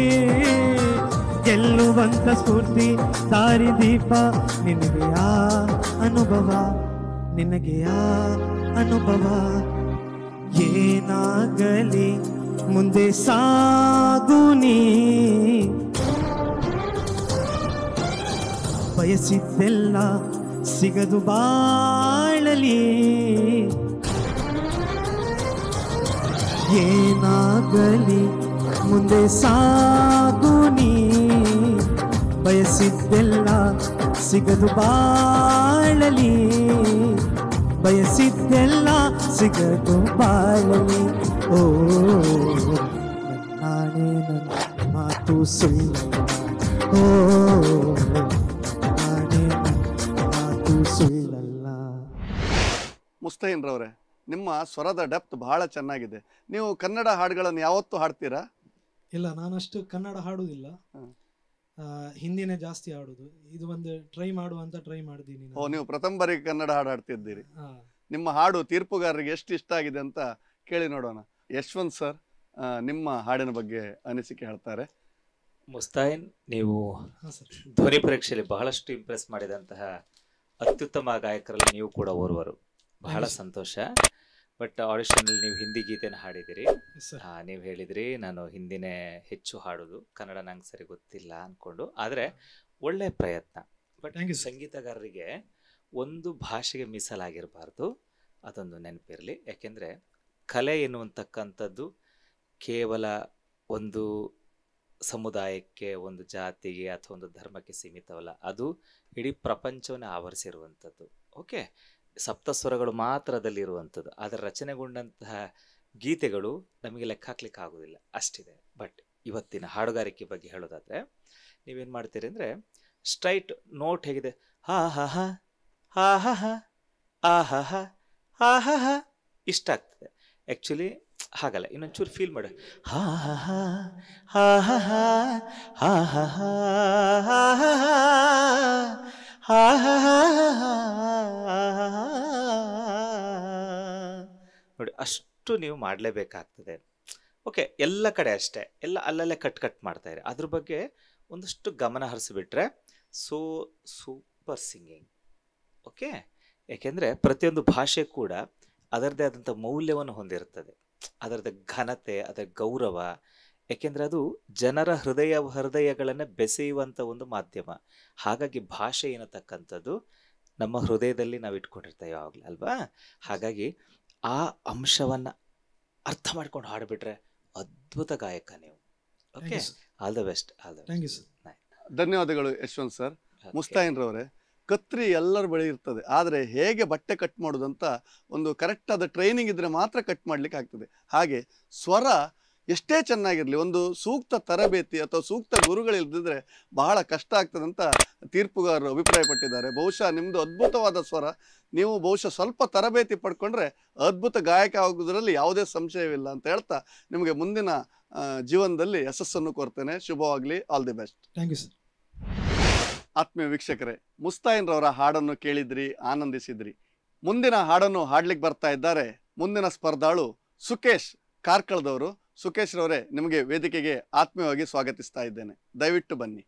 ಗೆಲ್ಲುವಂತ ಸ್ಫೂರ್ತಿ ದಾರಿದೀಪ ನಿನಗೆ ಆ ಅನುಭವ ನಿನಗೆ ಆ ಅನುಭವ ಏನಾಗಲಿ ಮುಂದೆ ಸಾಗು ನೀ ಬಯಸಿದ್ದೆಲ್ಲ ಸಿಗದು ಬಾಳಲಿ ಏನಾಗಲಿ ಮುಂದೆ ಸಾಗು ನೀ ಬಯಸಿದ್ದೆಲ್ಲ ಸಿಗದು ಬಾಳಲಿ ಬಯಸಿದ್ದೆಲ್ಲ ಸಿಗದು ಬಾಳಲಿ ಓ ನಾನೇ ನನ್ನ ಮಾತು ಸುಳ್ಳು ಓ ನಾನೇ ನನ್ನ ಮಾತು ಸುಳ್ಳಲ್ಲ. ಮುಸ್ತೈನ್ ರವರೇ, ನಿಮ್ಮ ಸ್ವರದ ಡೆಪ್ತ್ ಬಹಳ ಚೆನ್ನಾಗಿದೆ. ನೀವು ಕನ್ನಡ ಹಾಡುಗಳನ್ನು ಯಾವತ್ತೂ ಹಾಡ್ತೀರಾ? ಇಲ್ಲ, ನಾನಷ್ಟು ಕನ್ನಡ ಹಾಡುವುದಿಲ್ಲ, ಹಿಂದಿನೇ ಜಾಸ್ತಿ ಹಾಡುದು. ಇದು ಒಂದು ಟ್ರೈ ಮಾಡುವಂತ ಟ್ರೈ ಮಾಡಿದ್ದೀನಿ. ಓ, ನೀವು ಪ್ರಥಮ ಬಾರಿಗೆ ಕನ್ನಡ ಹಾಡು ಹಾಡ್ತಿದ್ದೀರಿ. ನಿಮ್ಮ ಹಾಡು ತೀರ್ಪುಗಾರರಿಗೆ ಎಷ್ಟು ಇಷ್ಟ ಆಗಿದೆ ಅಂತ ಕೇಳಿ ನೋಡೋಣ. ಯಶವಂತ್ ಸರ್ ನಿಮ್ಮ ಹಾಡಿನ ಬಗ್ಗೆ ಅನಿಸಿಕೆ ಹೇಳ್ತಾರೆ. ಮುಸ್ತಾಯಿನ್, ನೀವು ಧ್ವನಿ ಪರೀಕ್ಷೆಯಲ್ಲಿ ಬಹಳಷ್ಟು ಇಂಪ್ರೆಸ್ ಮಾಡಿದಂತಹ ಅತ್ಯುತ್ತಮ ಗಾಯಕರಲ್ಲಿ ನೀವು ಕೂಡ ಓರ್ವರು. ಬಹಳ ಸಂತೋಷ. ಬಟ್ ಆಡಿಷನ್ ಅಲ್ಲಿ ನೀವು ಹಿಂದಿ ಗೀತೆನ ಹಾಡಿದಿರಿ. ನೀವು ಹೇಳಿದ್ರಿ ನಾನು ಹಿಂದಿನೇ ಹೆಚ್ಚು ಹಾಡೋದು, ಕನ್ನಡ ನಂಗೆ ಸರಿ ಗೊತ್ತಿಲ್ಲ ಅನ್ಕೊಂಡು. ಆದರೆ ಒಳ್ಳೆ ಪ್ರಯತ್ನ. ಬಟ್ ಸಂಗೀತಗಾರರಿಗೆ ಒಂದು ಭಾಷೆಗೆ ಮೀಸಲಾಗಿರಬಾರ್ದು, ಅದೊಂದು ನೆನಪಿರಲಿ. ಯಾಕೆಂದರೆ ಕಲೆ ಎನ್ನುವಂತಕ್ಕಂಥದ್ದು ಕೇವಲ ಒಂದು ಸಮುದಾಯಕ್ಕೆ, ಒಂದು ಜಾತಿಗೆ ಅಥವಾ ಒಂದು ಧರ್ಮಕ್ಕೆ ಸೀಮಿತವಲ್ಲ. ಅದು ಇಡೀ ಪ್ರಪಂಚವನ್ನೇ ಆವರಿಸಿರುವಂಥದ್ದು. ಓಕೆ, ಸಪ್ತಸ್ವರಗಳು ಮಾತ್ರ ಅದಲ್ಲಿರುವಂಥದ್ದು. ಅದರ ರಚನೆಗೊಂಡಂತಹ ಗೀತೆಗಳು ನಮಗೆ ಲೆಕ್ಕ ಹಾಕ್ಲಿಕ್ಕೆ ಆಗೋದಿಲ್ಲ, ಅಷ್ಟಿದೆ. ಬಟ್ ಇವತ್ತಿನ ಹಾಡುಗಾರಿಕೆ ಬಗ್ಗೆ ಹೇಳೋದಾದರೆ ನೀವೇನು ಮಾಡ್ತೀರಿ ಅಂದರೆ, ಸ್ಟ್ರೈಟ್ ನೋಟ್ ಹೇಗಿದೆ, ಹಾ ಹಾ ಹಾ ಹಾ ಹಾ ಹಾ ಆ ಹಾ ಹಾ ಹಾ ಹಾ ಹಾ ಇಷ್ಟ ಆಗ್ತದೆ. ಆ್ಯಕ್ಚುಲಿ ಹಾಗಲ್ಲ, ಇನ್ನೊಂಚೂರು ಫೀಲ್ ಮಾಡಿ, ಹಾ ಹಾ ಹಾ ಹಾ ಹಾ ಹಾ ಹಾ ಹಾ ಹಾ ಹಾ ಹಾ ನೋಡಿ, ಅಷ್ಟು ನೀವು ಮಾಡಲೇಬೇಕಾಗ್ತದೆ. ಓಕೆ, ಎಲ್ಲ ಕಡೆ ಅಷ್ಟೇ, ಎಲ್ಲ ಅಲ್ಲಲ್ಲೇ ಕಟ್ ಮಾಡ್ತಾಯಿರಿ. ಅದ್ರ ಬಗ್ಗೆ ಒಂದಷ್ಟು ಗಮನ ಹರಿಸಿಬಿಟ್ರೆ ಸೂಪರ್ ಸಿಂಗಿಂಗ್. ಓಕೆ, ಯಾಕೆಂದರೆ ಪ್ರತಿಯೊಂದು ಭಾಷೆ ಕೂಡ ಅದರದ್ದೇ ಆದಂಥ ಮೌಲ್ಯವನ್ನು ಹೊಂದಿರುತ್ತದೆ, ಅದರದ್ದು ಘನತೆ, ಅದರ ಗೌರವ. ಯಾಕೆಂದರೆ ಅದು ಜನರ ಹೃದಯಗಳನ್ನು ಬೆಸೆಯುವಂಥ ಒಂದು ಮಾಧ್ಯಮ. ಹಾಗಾಗಿ ಭಾಷೆ ಏನತಕ್ಕಂಥದ್ದು ನಮ್ಮ ಹೃದಯದಲ್ಲಿ ನಾವು ಇಟ್ಕೊಂಡಿರ್ತೇವೆ ಯಾವಾಗಲೂ ಅಲ್ವಾ. ಹಾಗಾಗಿ ಆ ಅಂಶವನ್ನು ಅರ್ಥ ಮಾಡ್ಕೊಂಡು ಹಾಡಿಬಿಟ್ರೆ ಅದ್ಭುತ ಗಾಯಕ ನೀವು. Okay, all the best. ಧನ್ಯವಾದಗಳು ಯಶವಂತ್ ಸರ್. ಮುಸ್ತಾಯಿನ್ ರವರೇ, ಕತ್ರಿ ಎಲ್ಲರ ಬಳಿ ಇರ್ತದೆ, ಆದರೆ ಹೇಗೆ ಬಟ್ಟೆ ಕಟ್ ಮಾಡೋದಂತ ಒಂದು ಕರೆಕ್ಟ್ ಆದ ಟ್ರೈನಿಂಗ್ ಇದ್ರೆ ಮಾತ್ರ ಕಟ್ ಮಾಡ್ಲಿಕ್ಕೆ ಆಗ್ತದೆ. ಹಾಗೆ ಸ್ವರ ಎಷ್ಟೇ ಚೆನ್ನಾಗಿರಲಿ, ಒಂದು ಸೂಕ್ತ ತರಬೇತಿ ಅಥವಾ ಸೂಕ್ತ ಗುರುಗಳಿಲ್ದಿದ್ರೆ ಬಹಳ ಕಷ್ಟ ಆಗ್ತದೆ ಅಂತ ತೀರ್ಪುಗಾರರು ಅಭಿಪ್ರಾಯಪಟ್ಟಿದ್ದಾರೆ. ಬಹುಶಃ ನಿಮ್ಮದು ಅದ್ಭುತವಾದ ಸ್ವರ, ನೀವು ಬಹುಶಃ ಸ್ವಲ್ಪ ತರಬೇತಿ ಪಡ್ಕೊಂಡ್ರೆ ಅದ್ಭುತ ಗಾಯಕ ಆಗೋದ್ರಲ್ಲಿ ಯಾವುದೇ ಸಂಶಯವಿಲ್ಲ ಅಂತ ಹೇಳ್ತಾ ನಿಮಗೆ ಮುಂದಿನ ಜೀವನದಲ್ಲಿ ಯಶಸ್ಸನ್ನು ಕೋರ್ತೇನೆ. ಶುಭವಾಗಲಿ. All the best. Thank you sir. ಆತ್ಮೀಯ ವೀಕ್ಷಕರೇ, ಮುಸ್ತಾಯಿನ್ ರವರ ಹಾಡನ್ನು ಕೇಳಿದ್ರಿ, ಆನಂದಿಸಿದ್ರಿ. ಮುಂದಿನ ಹಾಡನ್ನು ಹಾಡ್ಲಿಕ್ಕೆ ಬರ್ತಾ ಇದ್ದಾರೆ ಮುಂದಿನ ಸ್ಪರ್ಧಾಳು ಸುಕೇಶ್ ಕಾರ್ಕಳದವರು. ಸುಕೇಶ್ ರವರೇ, ನಿಮಗೆ ವೇದಿಕೆಗೆ ಆತ್ಮೀಯವಾಗಿ ಸ್ವಾಗತಿಸ್ತಾ ಇದ್ದೇನೆ. ದಯವಿಟ್ಟು ಬನ್ನಿ.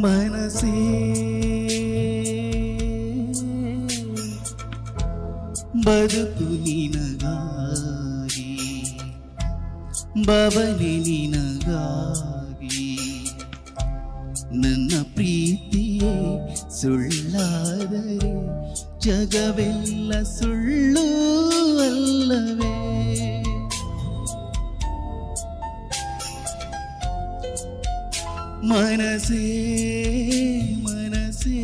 ಮನಸೇ ಬದುಕು ನಿನಗಾಗಿ ಬವನೆ ನಿನಗಾಗಿ ನನ್ನ ಪ್ರೀತಿಯೇ ಸುಳ್ಳಾದರೆ ಜಗವೆಲ್ಲ ಸುಳ್ಳು ಅಲ್ಲವೇ ಮನಸೇ ಮನಸೇ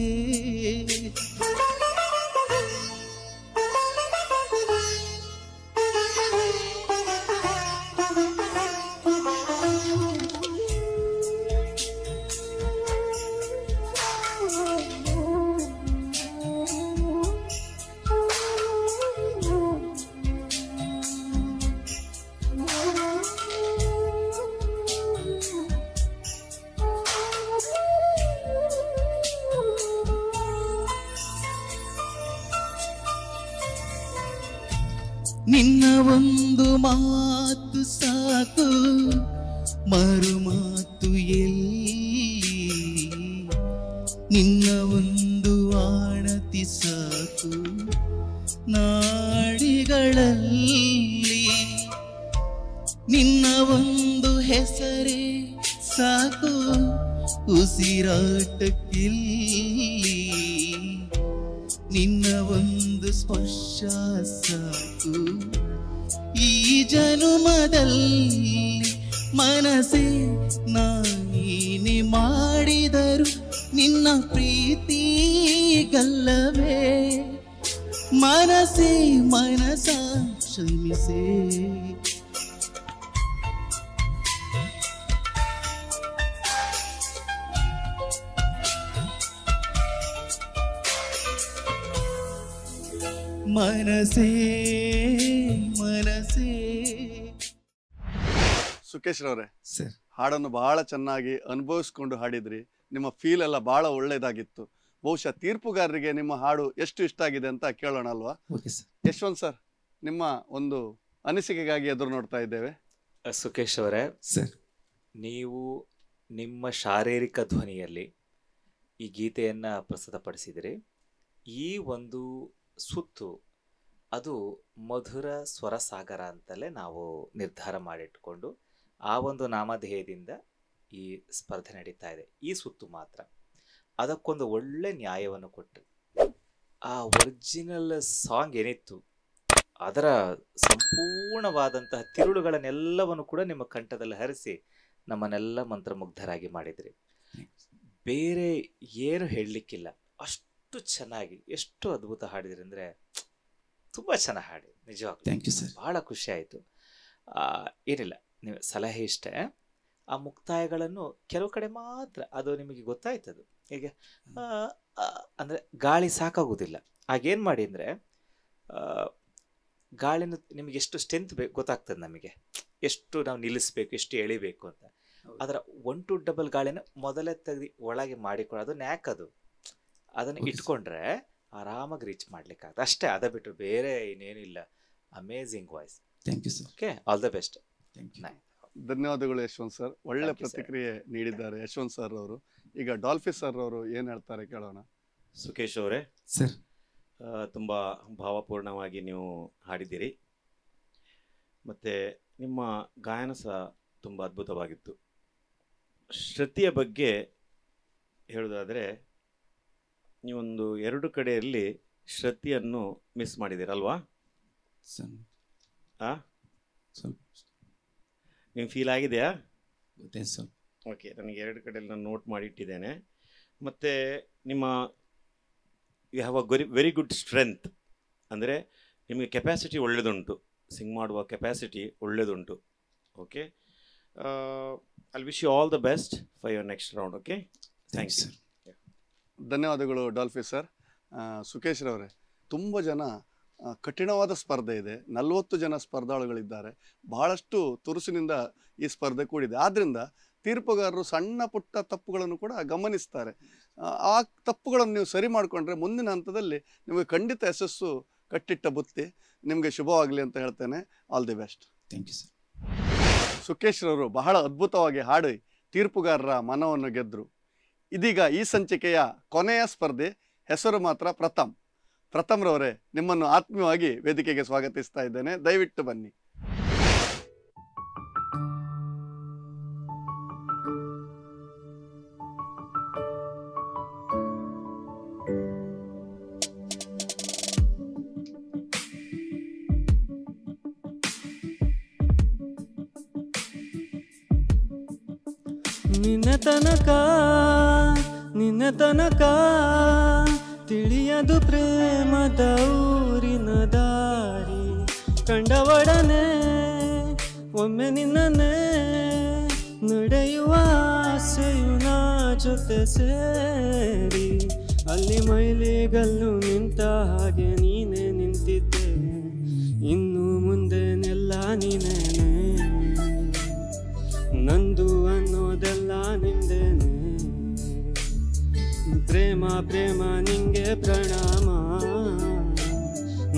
ನಿನ್ನ ಒಂದು ಮಾತು ಸಾಕು ಮರು ಮಾತು ಎಲ್ಲಿ ನಿನ್ನ ಒಂದು ಆಣತಿ ಸಾಕು ನಾಡಿಗಳಲ್ಲಿ ನಿನ್ನ ಒಂದು ಹೆಸರೇ ಸಾಕು ಉಸಿರಾಟಕ್ಕಿಲ್ಲಿ ನಿನ್ನ ಒಂದು ಸ್ಪರ್ಶ ಸಾಕು ಈ ಜನುಮದಲ್ಲಿ ಮನಸ್ಸೇ ನಾನೇನೆ ಮಾಡಿದರು ನಿನ್ನ ಪ್ರೀತಿ ಗಲ್ಲವೇ ಮನಸ್ಸೇ ಮನಸ ಕ್ಷಮಿಸೇ ಮನಸೇ ಮನಸೇ. ಸುಕೇಶ್ ರವರೇ, ಸರ್ ಹಾಡನ್ನು ಬಹಳ ಚೆನ್ನಾಗಿ ಅನುಭವಿಸ್ಕೊಂಡು ಹಾಡಿದ್ರಿ. ನಿಮ್ಮ ಫೀಲ್ ಎಲ್ಲ ಬಹಳ ಒಳ್ಳೇದಾಗಿತ್ತು. ಬಹುಶಃ ತೀರ್ಪುಗಾರರಿಗೆ ನಿಮ್ಮ ಹಾಡು ಎಷ್ಟು ಇಷ್ಟ ಆಗಿದೆ ಅಂತ ಕೇಳೋಣ ಅಲ್ವಾ? Okay sir. ಯಶವಂತ್ ಸರ್, ನಿಮ್ಮ ಒಂದು ಅನಿಸಿಕೆಗಾಗಿ ಎದುರು ನೋಡ್ತಾ ಇದ್ದೇವೆ. ಸುಕೇಶ್ ಅವರೇ, ಸರ್ ನೀವು ನಿಮ್ಮ ಶಾರೀರಿಕ ಧ್ವನಿಯಲ್ಲಿ ಈ ಗೀತೆಯನ್ನು ಪ್ರಸ್ತುತಪಡಿಸಿದಿರಿ. ಈ ಒಂದು ಸುತ್ತು ಅದು ಮಧುರ ಸ್ವರ ಸಾಗರ ಅಂತಲೇ ನಾವು ನಿರ್ಧಾರ ಮಾಡಿಟ್ಕೊಂಡು ಆ ಒಂದು ನಾಮಧೇಯದಿಂದ ಈ ಸ್ಪರ್ಧೆ ನಡೀತಾ ಇದೆ. ಈ ಸುತ್ತು ಮಾತ್ರ ಅದಕ್ಕೊಂದು ಒಳ್ಳೆ ನ್ಯಾಯವನ್ನು ಕೊಟ್ಟರು. ಆ ಒರಿಜಿನಲ್ ಸಾಂಗ್ ಏನಿತ್ತು ಅದರ ಸಂಪೂರ್ಣವಾದಂತಹ ತಿರುಳುಗಳನ್ನೆಲ್ಲವನ್ನು ಕೂಡ ನಿಮ್ಮ ಕಂಠದಲ್ಲಿ ಹರಿಸಿ ನಮ್ಮನ್ನೆಲ್ಲ ಮಂತ್ರಮುಗ್ಧರಾಗಿ ಮಾಡಿದ್ರಿ. ಬೇರೆ ಏನು ಹೇಳಲಿಕ್ಕಿಲ್ಲ, ಅಷ್ಟು ಚೆನ್ನಾಗಿ ಎಷ್ಟು ಅದ್ಭುತ ಹಾಡಿದ್ರಿ ಅಂದರೆ ತುಂಬ ಚೆನ್ನಾಗಿ ಹಾಡಿ. ನಿಜವಾಗ್ಲೂ ಥ್ಯಾಂಕ್ ಯು ಸರ್. ಭಾಳ ಖುಷಿ ಆಯಿತು. ಏನಿಲ್ಲ, ನೀವು ಸಲಹೆ ಇಷ್ಟೇ, ಆ ಮುಕ್ತಾಯಗಳನ್ನು ಕೆಲವು ಕಡೆ ಮಾತ್ರ ಅದು ನಿಮಗೆ ಗೊತ್ತಾಯ್ತದು. ಈಗ ಅಂದರೆ ಗಾಳಿ ಸಾಕಾಗೋದಿಲ್ಲ. ಆಗೇನು ಮಾಡಿ ಅಂದರೆ ಗಾಳಿನ ನಿಮಗೆ ಎಷ್ಟು ಸ್ಟ್ರೆಂತ್ ಗೊತ್ತಾಗ್ತದೆ, ನಮಗೆ ಎಷ್ಟು ನಾವು ನಿಲ್ಲಿಸ್ಬೇಕು, ಎಷ್ಟು ಎಳಿಬೇಕು ಅಂತ. ಅದರ 1 to 2 ಗಾಳಿನ ಮೊದಲೇ ತೆಗೆದು ಒಳಗೆ ಮಾಡಿಕೊಳ್ಳೋದು ನ್ಯಾಕ್. ಅದನ್ನು ಇಟ್ಕೊಂಡ್ರೆ ಆರಾಮಾಗಿ ರೀಚ್ ಮಾಡ್ಲಿಕ್ಕಾಗ್ತದೆ ಅಷ್ಟೇ. ಅದ ಬಿಟ್ಟರೆ ಬೇರೆ ಇನ್ನೇನಿಲ್ಲ. Amazing voice. Thank you sir. Okay, all the best. Thank you. ಧನ್ಯವಾದಗಳು ಯಶವಂತ್ ಸರ್, ಒಳ್ಳೆ Thank you, sir. ಪ್ರತಿಕ್ರಿಯೆ ನೀಡಿದ್ದಾರೆ ಯಶವಂತ್ ಸರ್ ಅವರು. ಈಗ ಡಾಲ್ಫಿ ಸರ್ ಅವರು ಏನು ಹೇಳ್ತಾರೆ ಕೇಳೋಣ. ಸುಕೇಶ್ ಅವರೇ, ಸರ್ ತುಂಬ ಭಾವಪೂರ್ಣವಾಗಿ ನೀವು ಹಾಡಿದ್ದೀರಿ. ಮತ್ತು ನಿಮ್ಮ ಗಾಯನ ಸಹ ತುಂಬ ಅದ್ಭುತವಾಗಿತ್ತು. ಶ್ರುತಿಯ ಬಗ್ಗೆ ಹೇಳೋದಾದರೆ ನೀವೊಂದು 2 ಕಡೆಯಲ್ಲಿ ಶ್ರುತಿಯನ್ನು ಮಿಸ್ ಮಾಡಿದ್ದೀರಲ್ವಾ? ಸರ್ ಸ್ವಲ್ಪ ನಿಮ್ಗೆ ಫೀಲ್ ಆಗಿದೆಯಾ? ಗೊತ್ತೇನು ಸರ್? ಓಕೆ, ನನಗೆ 2 ಕಡೆಯಲ್ಲಿ ನಾನು ನೋಟ್ ಮಾಡಿಟ್ಟಿದ್ದೇನೆ. ಮತ್ತು ನಿಮ್ಮ you have a very good strength, ಅಂದರೆ ನಿಮಗೆ ಕೆಪ್ಯಾಸಿಟಿ ಒಳ್ಳೆಯದುಂಟು, ಸಿಂಗ್ ಮಾಡುವ ಕೆಪ್ಯಾಸಿಟಿ ಒಳ್ಳೆಯದುಂಟು. Okay, I wish you all the best for your next round. Okay, thank you sir. ಧನ್ಯವಾದಗಳು ಡಾಲ್ಫಿ ಸರ್. ಸುಕೇಶ್ ರವರೇ, ತುಂಬ ಜನ ಕಠಿಣವಾದ ಸ್ಪರ್ಧೆ ಇದೆ. 40 ಜನ ಸ್ಪರ್ಧಾಳುಗಳಿದ್ದಾರೆ. ಬಹಳಷ್ಟು ತುರುಸಿನಿಂದ ಈ ಸ್ಪರ್ಧೆ ಕೂಡಿದೆ. ಆದ್ದರಿಂದ ತೀರ್ಪುಗಾರರು ಸಣ್ಣ ಪುಟ್ಟ ತಪ್ಪುಗಳನ್ನು ಕೂಡ ಗಮನಿಸ್ತಾರೆ. ಆ ತಪ್ಪುಗಳನ್ನು ನೀವು ಸರಿ ಮಾಡಿಕೊಂಡ್ರೆ ಮುಂದಿನ ಹಂತದಲ್ಲಿ ನಿಮಗೆ ಖಂಡಿತ ಯಶಸ್ಸು ಕಟ್ಟಿಟ್ಟ ಬುತ್ತಿ. ನಿಮಗೆ ಶುಭವಾಗಲಿ ಅಂತ ಹೇಳ್ತೇನೆ. All the best. Thank you sir. Sukesh ರವರು ಬಹಳ ಅದ್ಭುತವಾಗಿ ಹಾಡಿ ತೀರ್ಪುಗಾರರ ಮನವನ್ನು ಗೆದ್ದರು. ಇದೀಗ ಈ ಸಂಚಿಕೆಯ ಕೊನೆಯ ಸ್ಪರ್ಧೆ ಹೆಸರು ಮಾತ್ರ ಪ್ರಥಮ್ರವರೇ, ನಿಮ್ಮನ್ನು ಆತ್ಮೀಯವಾಗಿ ವೇದಿಕೆಗೆ ಸ್ವಾಗತಿಸ್ತಾ ಇದ್ದೇನೆ. ದಯವಿಟ್ಟು ಬನ್ನಿ. ನಿನ್ನ ತನಕ ತಿಳಿಯದು ಪ್ರೇಮದ ಊರಿನ ದಾರಿ, ಕಂಡವಡನೆ ಒಮ್ಮೆ ನಿನ್ನನ್ನೇ ನಡೆಯುವ ಆಸೆಯು ನಾ ಜೊತೆ ಸೇರಿ, ಅಲ್ಲಿ ಮೈಲಿಗಲ್ಲು ನಿಂತ ಹಾಗೆ ನೀನೇ ನಿಂತಿದ್ದೆ, ಇನ್ನು ಮುಂದೆನೆಲ್ಲ ನೀನೇನೆ, ನಂದು ಅನ್ನೋದೆಲ್ಲ ನಿಂದೇನೆ, ಪ್ರೇಮ ಪ್ರೇಮ ನಿಂಗೆ ಪ್ರಣಾಮ,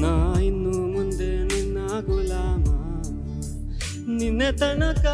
ನಾ ಇನ್ನು ಮುಂದೆ ನಿನ್ನ ಗುಲಾಮ, ನಿನ್ನೆ ತನಕ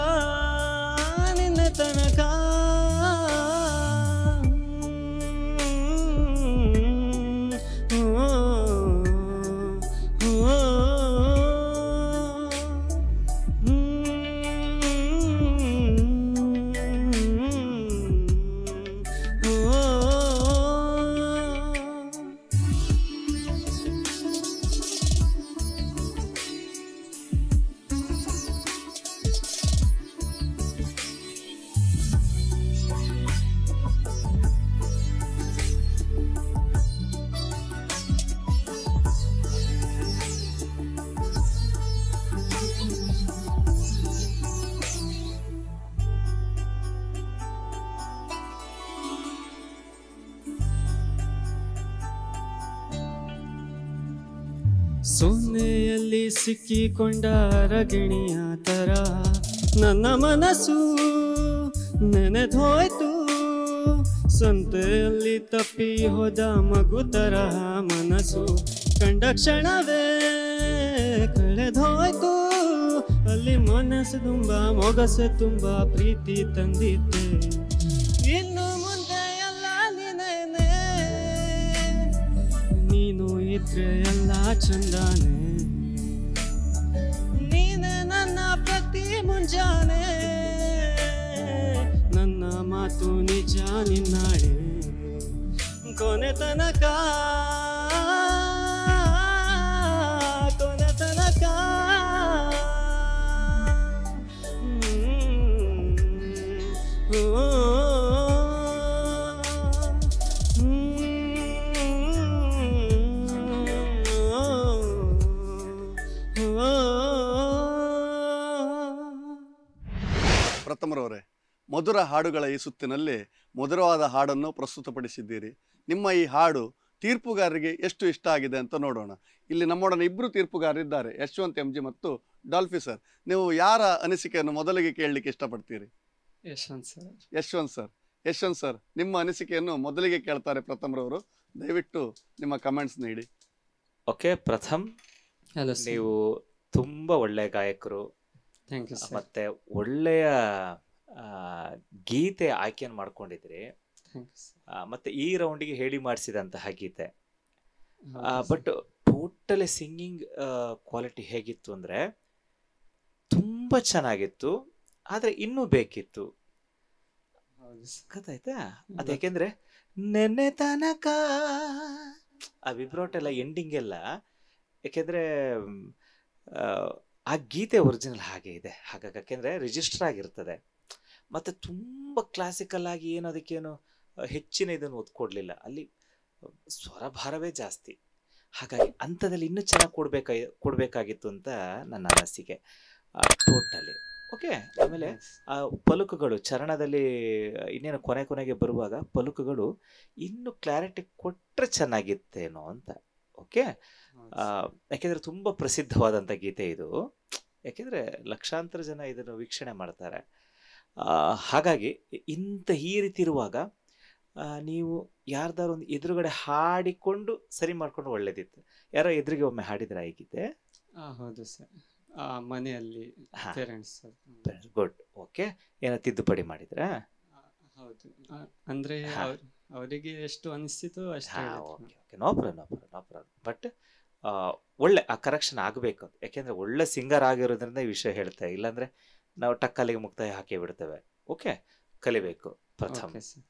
ಸೊನ್ನೆಯಲ್ಲಿ ಸಿಕ್ಕಿಕೊಂಡ ರಗಿಣಿಯ ತರ ನನ್ನ ಮನಸ್ಸು ನೆನೆದೋಯ್ತು, ಸಂತೆಯಲ್ಲಿ ತಪ್ಪಿ ಹೋದ ಮಗು ತರಹ ಮನಸ್ಸು ಕಂಡ ಕ್ಷಣವೇ ಕಳೆದೋಯ್ತು, ಅಲ್ಲಿ ಮನಸ್ಸು ತುಂಬ ಮೊಗಸು ತುಂಬ ಪ್ರೀತಿ ತಂದಿದ್ದೆ, ಇನ್ನು ಮುಂದೆ ಎಲ್ಲ ನೀನೇನೆ, ನೀನು ಇದ್ರೆ ಎಲ್ಲ ಚಂದಾನೆ, ನೀನೆ ನನ್ನ ಪ್ರತಿ ಮುಂಜಾನೆ, ನನ್ನ ಮಾತು ನಿಜ ನಿನ್ನಾಳೆ, ಕೊನೆ ತನಕ ಪ್ರಥಮ್ರವರೇ, ಮಧುರ ಹಾಡುಗಳ ಈ ಸುತ್ತಿನಲ್ಲಿ ಮಧುರವಾದ ಹಾಡನ್ನು ಪ್ರಸ್ತುತಪಡಿಸಿದ್ದೀರಿ. ನಿಮ್ಮ ಈ ಹಾಡು ತೀರ್ಪುಗಾರರಿಗೆ ಎಷ್ಟು ಇಷ್ಟ ಆಗಿದೆ ಅಂತ ನೋಡೋಣ. ಇಲ್ಲಿ ನಮ್ಮೊಡನೆ ಇಬ್ಬರು ತೀರ್ಪುಗಾರರಿದ್ದಾರೆ, ಯಶವಂತ್ MG ಮತ್ತು ಡಾಲ್ಫಿ ಸರ್. ನೀವು ಯಾರ ಅನಿಸಿಕೆಯನ್ನು ಮೊದಲಿಗೆ ಕೇಳಲಿಕ್ಕೆ ಇಷ್ಟಪಡ್ತೀರಿ? ಯಶವಂತ್ ಸರ್, ನಿಮ್ಮ ಅನಿಸಿಕೆಯನ್ನು ಮೊದಲಿಗೆ ಕೇಳ್ತಾರೆ ಪ್ರಥಮ್ರವರು. ದಯವಿಟ್ಟು ನಿಮ್ಮ ಕಮೆಂಟ್ಸ್ ನೀಡಿ. ಓಕೆ, ಪ್ರಥಮ್, ನೀವು ತುಂಬಾ ಒಳ್ಳೆಯ ಗಾಯಕರು, ಮತ್ತೆ ಒಳ್ಳೆಯ ಗೀತೆ ಆಯ್ಕೆಯನ್ನು ಮಾಡ್ಕೊಂಡಿದ್ರಿ, ಮತ್ತೆ ಈ ರೌಂಡಿಗೆ ಹೇಳಿ ಮಾಡಿಸಿದಂತಹ ಗೀತೆ. ಬಟ್ ಟೋಟಲಿ ಸಿಂಗಿಂಗ್ ಕ್ವಾಲಿಟಿ ಹೇಗಿತ್ತು ಅಂದ್ರೆ ತುಂಬಾ ಚೆನ್ನಾಗಿತ್ತು, ಆದ್ರೆ ಇನ್ನೂ ಬೇಕಿತ್ತು. ಗೊತ್ತಾಯ್ತಾ? ಅದೇಕೆಂದ್ರೆ ನೆನ್ನೆ ತನಕ ಆ ವಿಬ್ರಾಟ್ ಎಲ್ಲ ಎಂಡಿಂಗ್ ಎಲ್ಲ, ಯಾಕೆಂದ್ರೆ ಆ ಗೀತೆ ಒರಿಜಿನಲ್ ಹಾಗೆ ಇದೆ, ಹಾಗಾಗಿ ಯಾಕೆಂದ್ರೆ ರಿಜಿಸ್ಟರ್ ಆಗಿರ್ತದೆ, ಮತ್ತೆ ತುಂಬಾ ಕ್ಲಾಸಿಕಲ್ ಆಗಿ ಏನು ಅದಕ್ಕೇನು ಹೆಚ್ಚಿನ ಇದನ್ನು ಒತ್ಕೊಡ್ಲಿಲ್ಲ, ಅಲ್ಲಿ ಸ್ವರಭಾರವೇ ಜಾಸ್ತಿ, ಹಾಗಾಗಿ ಅಂಥದ್ದಲ್ಲಿ ಇನ್ನೂ ಚೆನ್ನಾಗಿ ಕೊಡ್ಬೇಕಾಗಿತ್ತು ಅಂತ ನನ್ನ ಅನಿಸಿಕೆ ಟೋಟಲಿ. ಓಕೆ, ಆಮೇಲೆ ಆ ಪಲುಕುಗಳು ಚರಣದಲ್ಲಿ ಇನ್ನೇನು ಕೊನೆಗೆ ಬರುವಾಗ ಪಲುಕುಗಳು ಇನ್ನೂ ಕ್ಲಾರಿಟಿ ಕೊಟ್ಟರೆ ಚೆನ್ನಾಗಿತ್ತೇನೋ ಅಂತ. ಓಕೆ, ಯಾಕೆಂದ್ರೆ ತುಂಬಾ ಪ್ರಸಿದ್ಧವಾದಂಥ ಗೀತೆ ಇದು, ಯಾಕೆಂದ್ರೆ ಲಕ್ಷಾಂತರ ಜನ ಇದನ್ನು ವೀಕ್ಷಣೆ ಮಾಡ್ತಾರೆ. ಹಾಗಾಗಿ ಈ ರೀತಿ ಇರುವಾಗ ನೀವು ಯಾರ್ದಾರು ಒಂದು ಎದುರುಗಡೆ ಹಾಡಿಕೊಂಡು ಸರಿ ಮಾಡ್ಕೊಂಡು ಒಳ್ಳೇದಿತ್ತು. ಯಾರೋ ಎದುರಿಗೆ ಒಮ್ಮೆ ಹಾಡಿದ್ರ ಈ ಗೀತೆ? ಹೌದು ಸರ್, ಮನೆಯಲ್ಲಿ ಪೇರೆಂಟ್ಸ್. ಗುಡ್. ಓಕೆ, ಏನೋ ತಿದ್ದುಪಡಿ ಮಾಡಿದ್ರಾ? ಹೌದು ಅಂದ್ರೆ ಹಾ. ಅವರಿಗೆ ಎಷ್ಟು ಅನಿಸ್ತಿತ್ತು ಅಷ್ಟೇ ಹಾ, ಹೇಳಿದ್ರು. Okay okay, no problem. But ಒಳ್ಳೆ ಆ ಕರೆಕ್ಷನ್ ಆಗಬೇಕು, ಯಾಕೆಂದ್ರೆ ಒಳ್ಳೆ ಸಿಂಗರ್ ಆಗಿರೋದ್ರಿಂದ ಈ ವಿಷಯ ಹೇಳ್ತಾ, ಇಲ್ಲಾಂದ್ರೆ ನಾವು ಟಕ್ಕಲ್ಲಿಗೆ ಮುಕ್ತಾಯ ಹಾಕಿ ಬಿಡ್ತೇವೆ. ಓಕೆ, ಕಲಿಬೇಕು ಪ್ರಥಮ್. Okay, sir.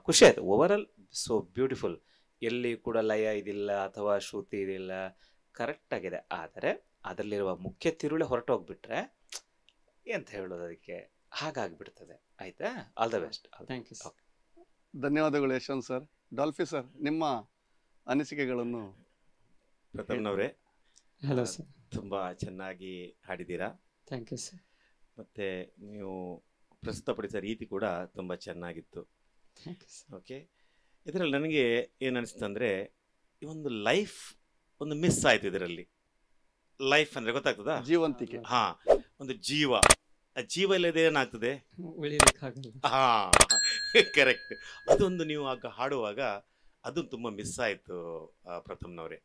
ಖುಷಿ ಆಯ್ತು. Over all so beautiful. ಎಲ್ಲಿ ಕೂಡ ಲಯ ಇದಿಲ್ಲ ಅಥವಾ ಶ್ರುತಿ ಇದಿಲ್ಲ, ಕರೆಕ್ಟ್ ಆಗಿದೆ. ಆದರೆ ಅದರಲ್ಲಿರುವ ಮುಖ್ಯ ತಿರುಳೆ ಹೊರಟೋಗ್ಬಿಟ್ರೆ ಎಂತ ಹೇಳೋದು, ಅದಕ್ಕೆ ಹಾಗಾಗ್ಬಿಡ್ತದೆ. ಆಯ್ತಾ? All the best. Thank you, sir. ಧನ್ಯವಾದಗಳು ಯಶವಂತ್ ಸರ್. ಡಾಲ್ಫಿ ಸರ್, ನಿಮ್ಮ ಅನಿಸಿಕೆಗಳನ್ನು. ಪ್ರಥಮ್ನವರೇ, Hello, sir. ತುಂಬಾ ಚೆನ್ನಾಗಿ ಹಾಡಿದ್ದೀರಾ. Thank you, sir. ಮತ್ತೆ ನೀವು ಪ್ರಸ್ತುತಪಡಿಸಿದ ರೀತಿ ಕೂಡ ತುಂಬ ಚೆನ್ನಾಗಿತ್ತು. Thank you, sir. ಓಕೆ, ಇದರಲ್ಲಿ ನನಗೆ ಏನು ಅನಿಸ್ತು ಅಂದರೆ, ಈ ಒಂದು ಲೈಫ್ ಒಂದು ಮಿಸ್ ಆಯಿತು ಇದರಲ್ಲಿ. ಲೈಫ್ ಅಂದರೆ ಗೊತ್ತಾಗ್ತದಾ? ಜೀವಂತಿಕೆ. ಹಾಂ, ಒಂದು ಜೀವ. ಆ ಜೀವ ಇಲ್ಲದೆ ಏನಾಗ್ತದೆ? ಉಳಿಲಿಕ್ಕಾಗಲ್ಲ. ಹಾಂ, ಕರೆಕ್ಟ್. ಅದೊಂದು ನೀವು ಆಗ ಹಾಡುವಾಗ ಅದು ತುಂಬ ಮಿಸ್ ಆಯಿತು ಪ್ರಥಮ್ನವರೇ.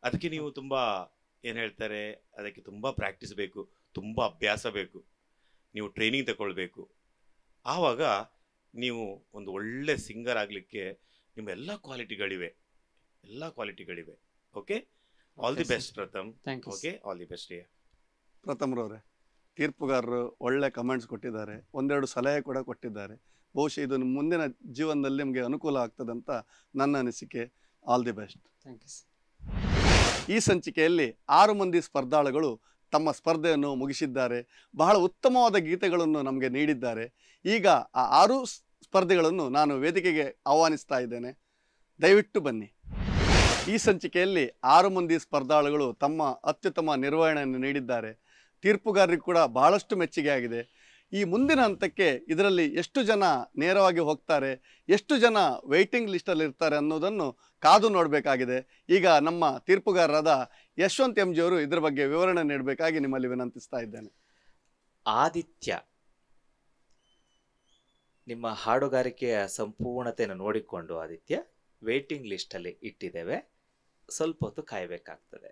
ಅದಕ್ಕೆ ನೀವು ತುಂಬ ಏನು ಹೇಳ್ತಾರೆ, ಅದಕ್ಕೆ ತುಂಬ ಪ್ರಾಕ್ಟೀಸ್ ಬೇಕು, ತುಂಬ ಅಭ್ಯಾಸ ಬೇಕು, ನೀವು ಟ್ರೈನಿಂಗ್ ತಗೊಳ್ಬೇಕು. ಆವಾಗ ನೀವು ಒಂದು ಒಳ್ಳೆ ಸಿಂಗರ್ ಆಗಲಿಕ್ಕೆ ನಿಮ್ಮ ಎಲ್ಲ ಕ್ವಾಲಿಟಿಗಳಿವೆ. Okay, all the best Pratham. Thank you, okay, all the best. ಪ್ರಥಮ್ರವರೇ, ತೀರ್ಪುಗಾರರು ಒಳ್ಳೆ ಕಮೆಂಟ್ಸ್ ಕೊಟ್ಟಿದ್ದಾರೆ, ಒಂದೆರಡು ಸಲಹೆ ಕೂಡ ಕೊಟ್ಟಿದ್ದಾರೆ. ಬಹುಶಃ ಇದು ನಿಮ್ಮ ಮುಂದಿನ ಜೀವನದಲ್ಲಿ ನಿಮಗೆ ಅನುಕೂಲ ಆಗ್ತದಂತ ನನ್ನ ಅನಿಸಿಕೆ. All the best. Thank you, sir. ಈ ಸಂಚಿಕೆಯಲ್ಲಿ 6 ಮಂದಿ ಸ್ಪರ್ಧಾಳುಗಳು ತಮ್ಮ ಸ್ಪರ್ಧೆಯನ್ನು ಮುಗಿಸಿದ್ದಾರೆ. ಬಹಳ ಉತ್ತಮವಾದ ಗೀತೆಗಳನ್ನು ನಮಗೆ ನೀಡಿದ್ದಾರೆ. ಈಗ ಆ 6 ಸ್ಪರ್ಧೆಗಳನ್ನು ನಾನು ವೇದಿಕೆಗೆ ಆಹ್ವಾನಿಸ್ತಾ ಇದ್ದೇನೆ. ದಯವಿಟ್ಟು ಬನ್ನಿ. ಈ ಸಂಚಿಕೆಯಲ್ಲಿ 6 ಮಂದಿ ಸ್ಪರ್ಧಾಳುಗಳು ತಮ್ಮ ಅತ್ಯುತ್ತಮ ನಿರ್ವಹಣೆಯನ್ನು ನೀಡಿದ್ದಾರೆ. ತೀರ್ಪುಗಾರರಿಗೆ ಕೂಡ ಬಹಳಷ್ಟು ಮೆಚ್ಚುಗೆ ಆಗಿದೆ. ಈ ಮುಂದಿನ ಹಂತಕ್ಕೆ ಇದರಲ್ಲಿ ಎಷ್ಟು ಜನ ನೇರವಾಗಿ ಹೋಗ್ತಾರೆ, ಎಷ್ಟು ಜನ ವೇಟಿಂಗ್ ಲಿಸ್ಟಲ್ಲಿ ಇರ್ತಾರೆ ಅನ್ನೋದನ್ನು ಕಾದು ನೋಡಬೇಕಾಗಿದೆ. ಈಗ ನಮ್ಮ ತೀರ್ಪುಗಾರರಾದ ಯಶವಂತ್ ಎಂ ಜಿ ಅವರು ಇದರ ಬಗ್ಗೆ ವಿವರಣೆ ನೀಡಬೇಕಾಗಿ ನಿಮ್ಮಲ್ಲಿ ವಿನಂತಿಸ್ತಾ ಇದ್ದೇನೆ. ಆದಿತ್ಯ, ನಿಮ್ಮ ಹಾಡುಗಾರಿಕೆಯ ಸಂಪೂರ್ಣತೆಯನ್ನು ನೋಡಿಕೊಂಡು ಆದಿತ್ಯ ವೇಟಿಂಗ್ ಲಿಸ್ಟಲ್ಲಿ ಇಟ್ಟಿದ್ದೇವೆ. ಸ್ವಲ್ಪ ಹೊತ್ತು ಕಾಯಬೇಕಾಗ್ತದೆ.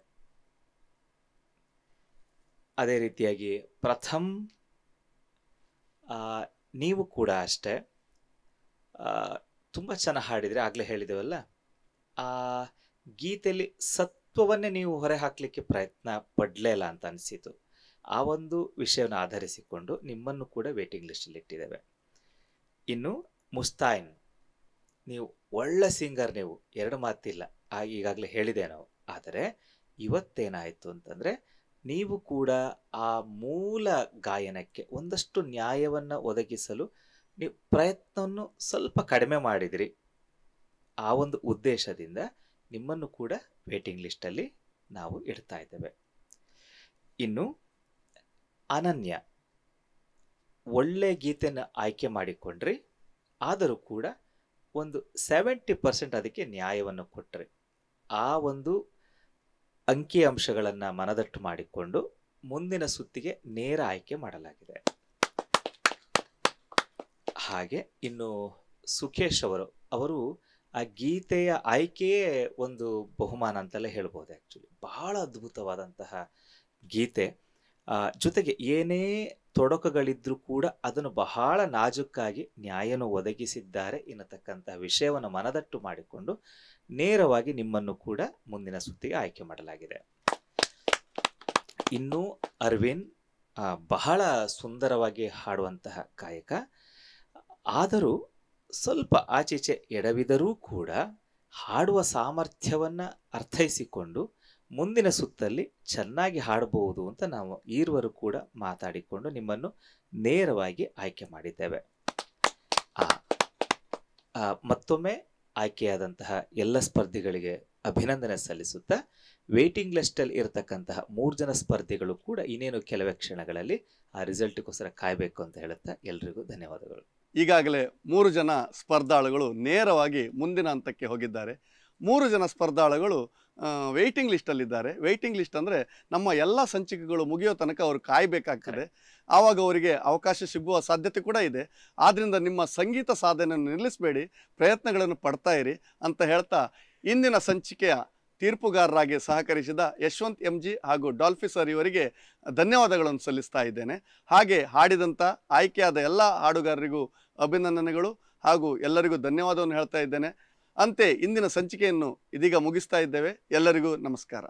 ಅದೇ ರೀತಿಯಾಗಿ ಪ್ರಥಮ್, ನೀವು ಕೂಡ ಅಷ್ಟೇ ತುಂಬ ಚೆನ್ನಾಗಿ ಹಾಡಿದರೆ. ಆಗಲೇ ಹೇಳಿದೆವಲ್ಲ, ಆ ಗೀತೆಯಲ್ಲಿ ಸತ್ವವನ್ನೇ ನೀವು ಹೊರೆ ಹಾಕಲಿಕ್ಕೆ ಪ್ರಯತ್ನ ಪಡಲೇ ಇಲ್ಲ ಅಂತ ಅನಿಸಿತು. ಆ ಒಂದು ವಿಷಯವನ್ನು ಆಧರಿಸಿಕೊಂಡು ನಿಮ್ಮನ್ನು ಕೂಡ ವೇಟಿಂಗ್ ಲಿಸ್ಟಲ್ಲಿ ಇಟ್ಟಿದ್ದೇವೆ. ಇನ್ನು ಮುಸ್ತಾಯಿನ್, ನೀವು ಒಳ್ಳೆ ಸಿಂಗರ್, ನೀವು ಎರಡು ಮಾತಿಲ್ಲ, ಈಗಾಗಲೇ ಹೇಳಿದೆ ನಾವು. ಆದರೆ ಇವತ್ತೇನಾಯಿತು ಅಂತಂದರೆ, ನೀವು ಕೂಡ ಆ ಮೂಲ ಗಾಯನಕ್ಕೆ ಒಂದಷ್ಟು ನ್ಯಾಯವನ್ನು ಒದಗಿಸಲು ನೀವು ಪ್ರಯತ್ನವನ್ನು ಸ್ವಲ್ಪ ಕಡಿಮೆ ಮಾಡಿದಿರಿ. ಆ ಒಂದು ಉದ್ದೇಶದಿಂದ ನಿಮ್ಮನ್ನು ಕೂಡ ವೇಟಿಂಗ್ ಲಿಸ್ಟಲ್ಲಿ ನಾವು ಇಡ್ತಾ ಇದ್ದೇವೆ. ಇನ್ನು ಅನನ್ಯ, ಒಳ್ಳೆ ಗೀತೆಯನ್ನು ಆಯ್ಕೆ ಮಾಡಿಕೊಂಡ್ರಿ, ಆದರೂ ಕೂಡ ಒಂದು 70% ಅದಕ್ಕೆ ನ್ಯಾಯವನ್ನು ಕೊಟ್ಟರೆ. ಆ ಒಂದು ಅಂಕಿ ಅಂಶಗಳನ್ನು ಮನದಟ್ಟು ಮಾಡಿಕೊಂಡು ಮುಂದಿನ ಸುತ್ತಿಗೆ ನೇರ ಆಯ್ಕೆ ಮಾಡಲಾಗಿದೆ. ಹಾಗೆ ಇನ್ನು ಸುಖೇಶ್ ಅವರು ಆ ಗೀತೆಯ ಆಯ್ಕೆಯೇ ಒಂದು ಬಹುಮಾನ ಅಂತಲೇ ಹೇಳ್ಬೋದು. ಆ್ಯಕ್ಚುಲಿ ಬಹಳ ಅದ್ಭುತವಾದಂತಹ ಗೀತೆ, ಜೊತೆಗೆ ಏನೇ ತೊಡಕುಗಳಿದ್ರೂ ಕೂಡ ಅದನ್ನು ಬಹಳ ನಾಜೂಕಾಗಿ ನ್ಯಾಯನ ಒದಗಿಸಿದ್ದಾರೆ ಎನ್ನತಕ್ಕಂತಹ ವಿಷಯವನ್ನು ಮನದಟ್ಟು ಮಾಡಿಕೊಂಡು ನೇರವಾಗಿ ನಿಮ್ಮನ್ನು ಕೂಡ ಮುಂದಿನ ಸುತ್ತಿಗೆ ಆಯ್ಕೆ ಮಾಡಲಾಗಿದೆ. ಇನ್ನು ಅರವಿಂದ್, ಬಹಳ ಸುಂದರವಾಗಿ ಹಾಡುವಂತಹ ಗಾಯಕ, ಆದರೂ ಸ್ವಲ್ಪ ಆಚೀಚೆ ಎಡವಿದರೂ ಕೂಡ ಹಾಡುವ ಸಾಮರ್ಥ್ಯವನ್ನು ಅರ್ಥೈಸಿಕೊಂಡು ಮುಂದಿನ ಸುತ್ತಲ್ಲಿ ಚೆನ್ನಾಗಿ ಹಾಡಬಹುದು ಅಂತ ನಾವು ಈರುವರು ಕೂಡ ಮಾತಾಡಿಕೊಂಡು ನಿಮ್ಮನ್ನು ನೇರವಾಗಿ ಆಯ್ಕೆ ಮಾಡಿದ್ದೇವೆ. ಮತ್ತೊಮ್ಮೆ ಆಯ್ಕೆಯಾದಂತಹ ಎಲ್ಲ ಸ್ಪರ್ಧಿಗಳಿಗೆ ಅಭಿನಂದನೆ ಸಲ್ಲಿಸುತ್ತಾ, ವೇಟಿಂಗ್ ಲಿಸ್ಟಲ್ಲಿ ಇರತಕ್ಕಂತಹ 3 ಜನ ಸ್ಪರ್ಧಿಗಳು ಕೂಡ ಇನ್ನೇನು ಕೆಲವೇ ಕ್ಷಣಗಳಲ್ಲಿ ಆ ರಿಸಲ್ಟ್ಗೋಸ್ಕರ ಕಾಯಬೇಕು ಅಂತ ಹೇಳುತ್ತಾ ಎಲ್ರಿಗೂ ಧನ್ಯವಾದಗಳು. ಈಗಾಗಲೇ 3 ಜನ ಸ್ಪರ್ಧಾಳುಗಳು ನೇರವಾಗಿ ಮುಂದಿನ ಹಂತಕ್ಕೆ ಹೋಗಿದ್ದಾರೆ. 3 ಜನ ಸ್ಪರ್ಧಾಳುಗಳು ವೇಟಿಂಗ್ ಲಿಸ್ಟಲ್ಲಿದ್ದಾರೆ. ವೇಟಿಂಗ್ ಲಿಸ್ಟ್ ಅಂದರೆ ನಮ್ಮ ಎಲ್ಲ ಸಂಚಿಕೆಗಳು ಮುಗಿಯೋ ತನಕ ಅವರು ಕಾಯಬೇಕಾಗ್ತದೆ. ಆವಾಗ ಅವರಿಗೆ ಅವಕಾಶ ಸಿಗುವ ಸಾಧ್ಯತೆ ಕೂಡ ಇದೆ. ಆದ್ದರಿಂದ ನಿಮ್ಮ ಸಂಗೀತ ಸಾಧನೆಯನ್ನು ನಿಲ್ಲಿಸಬೇಡಿ, ಪ್ರಯತ್ನಗಳನ್ನು ಪಡ್ತಾ ಇರಿ ಅಂತ ಹೇಳ್ತಾ, ಇಂದಿನ ಸಂಚಿಕೆಯ ತೀರ್ಪುಗಾರರಾಗಿ ಸಹಕರಿಸಿದ ಯಶವಂತ್ ಎಂ ಜಿ ಹಾಗೂ ಡಾಲ್ಫಿ ಸರ್ ಇವರಿಗೆ ಧನ್ಯವಾದಗಳನ್ನು ಸಲ್ಲಿಸ್ತಾ ಇದ್ದೇನೆ. ಹಾಗೆ ಹಾಡಿದಂಥ ಆಯ್ಕೆಯಾದ ಎಲ್ಲ ಹಾಡುಗಾರರಿಗೂ ಅಭಿನಂದನೆಗಳು. ಹಾಗೂ ಎಲ್ಲರಿಗೂ ಧನ್ಯವಾದವನ್ನು ಹೇಳ್ತಾ ಇದ್ದೇನೆ. ಅಂತೆ ಇಂದಿನ ಸಂಚಿಕೆಯನ್ನು ಇದೀಗ ಮುಗಿಸ್ತಾ ಇದ್ದೇವೆ. ಎಲ್ಲರಿಗೂ ನಮಸ್ಕಾರ.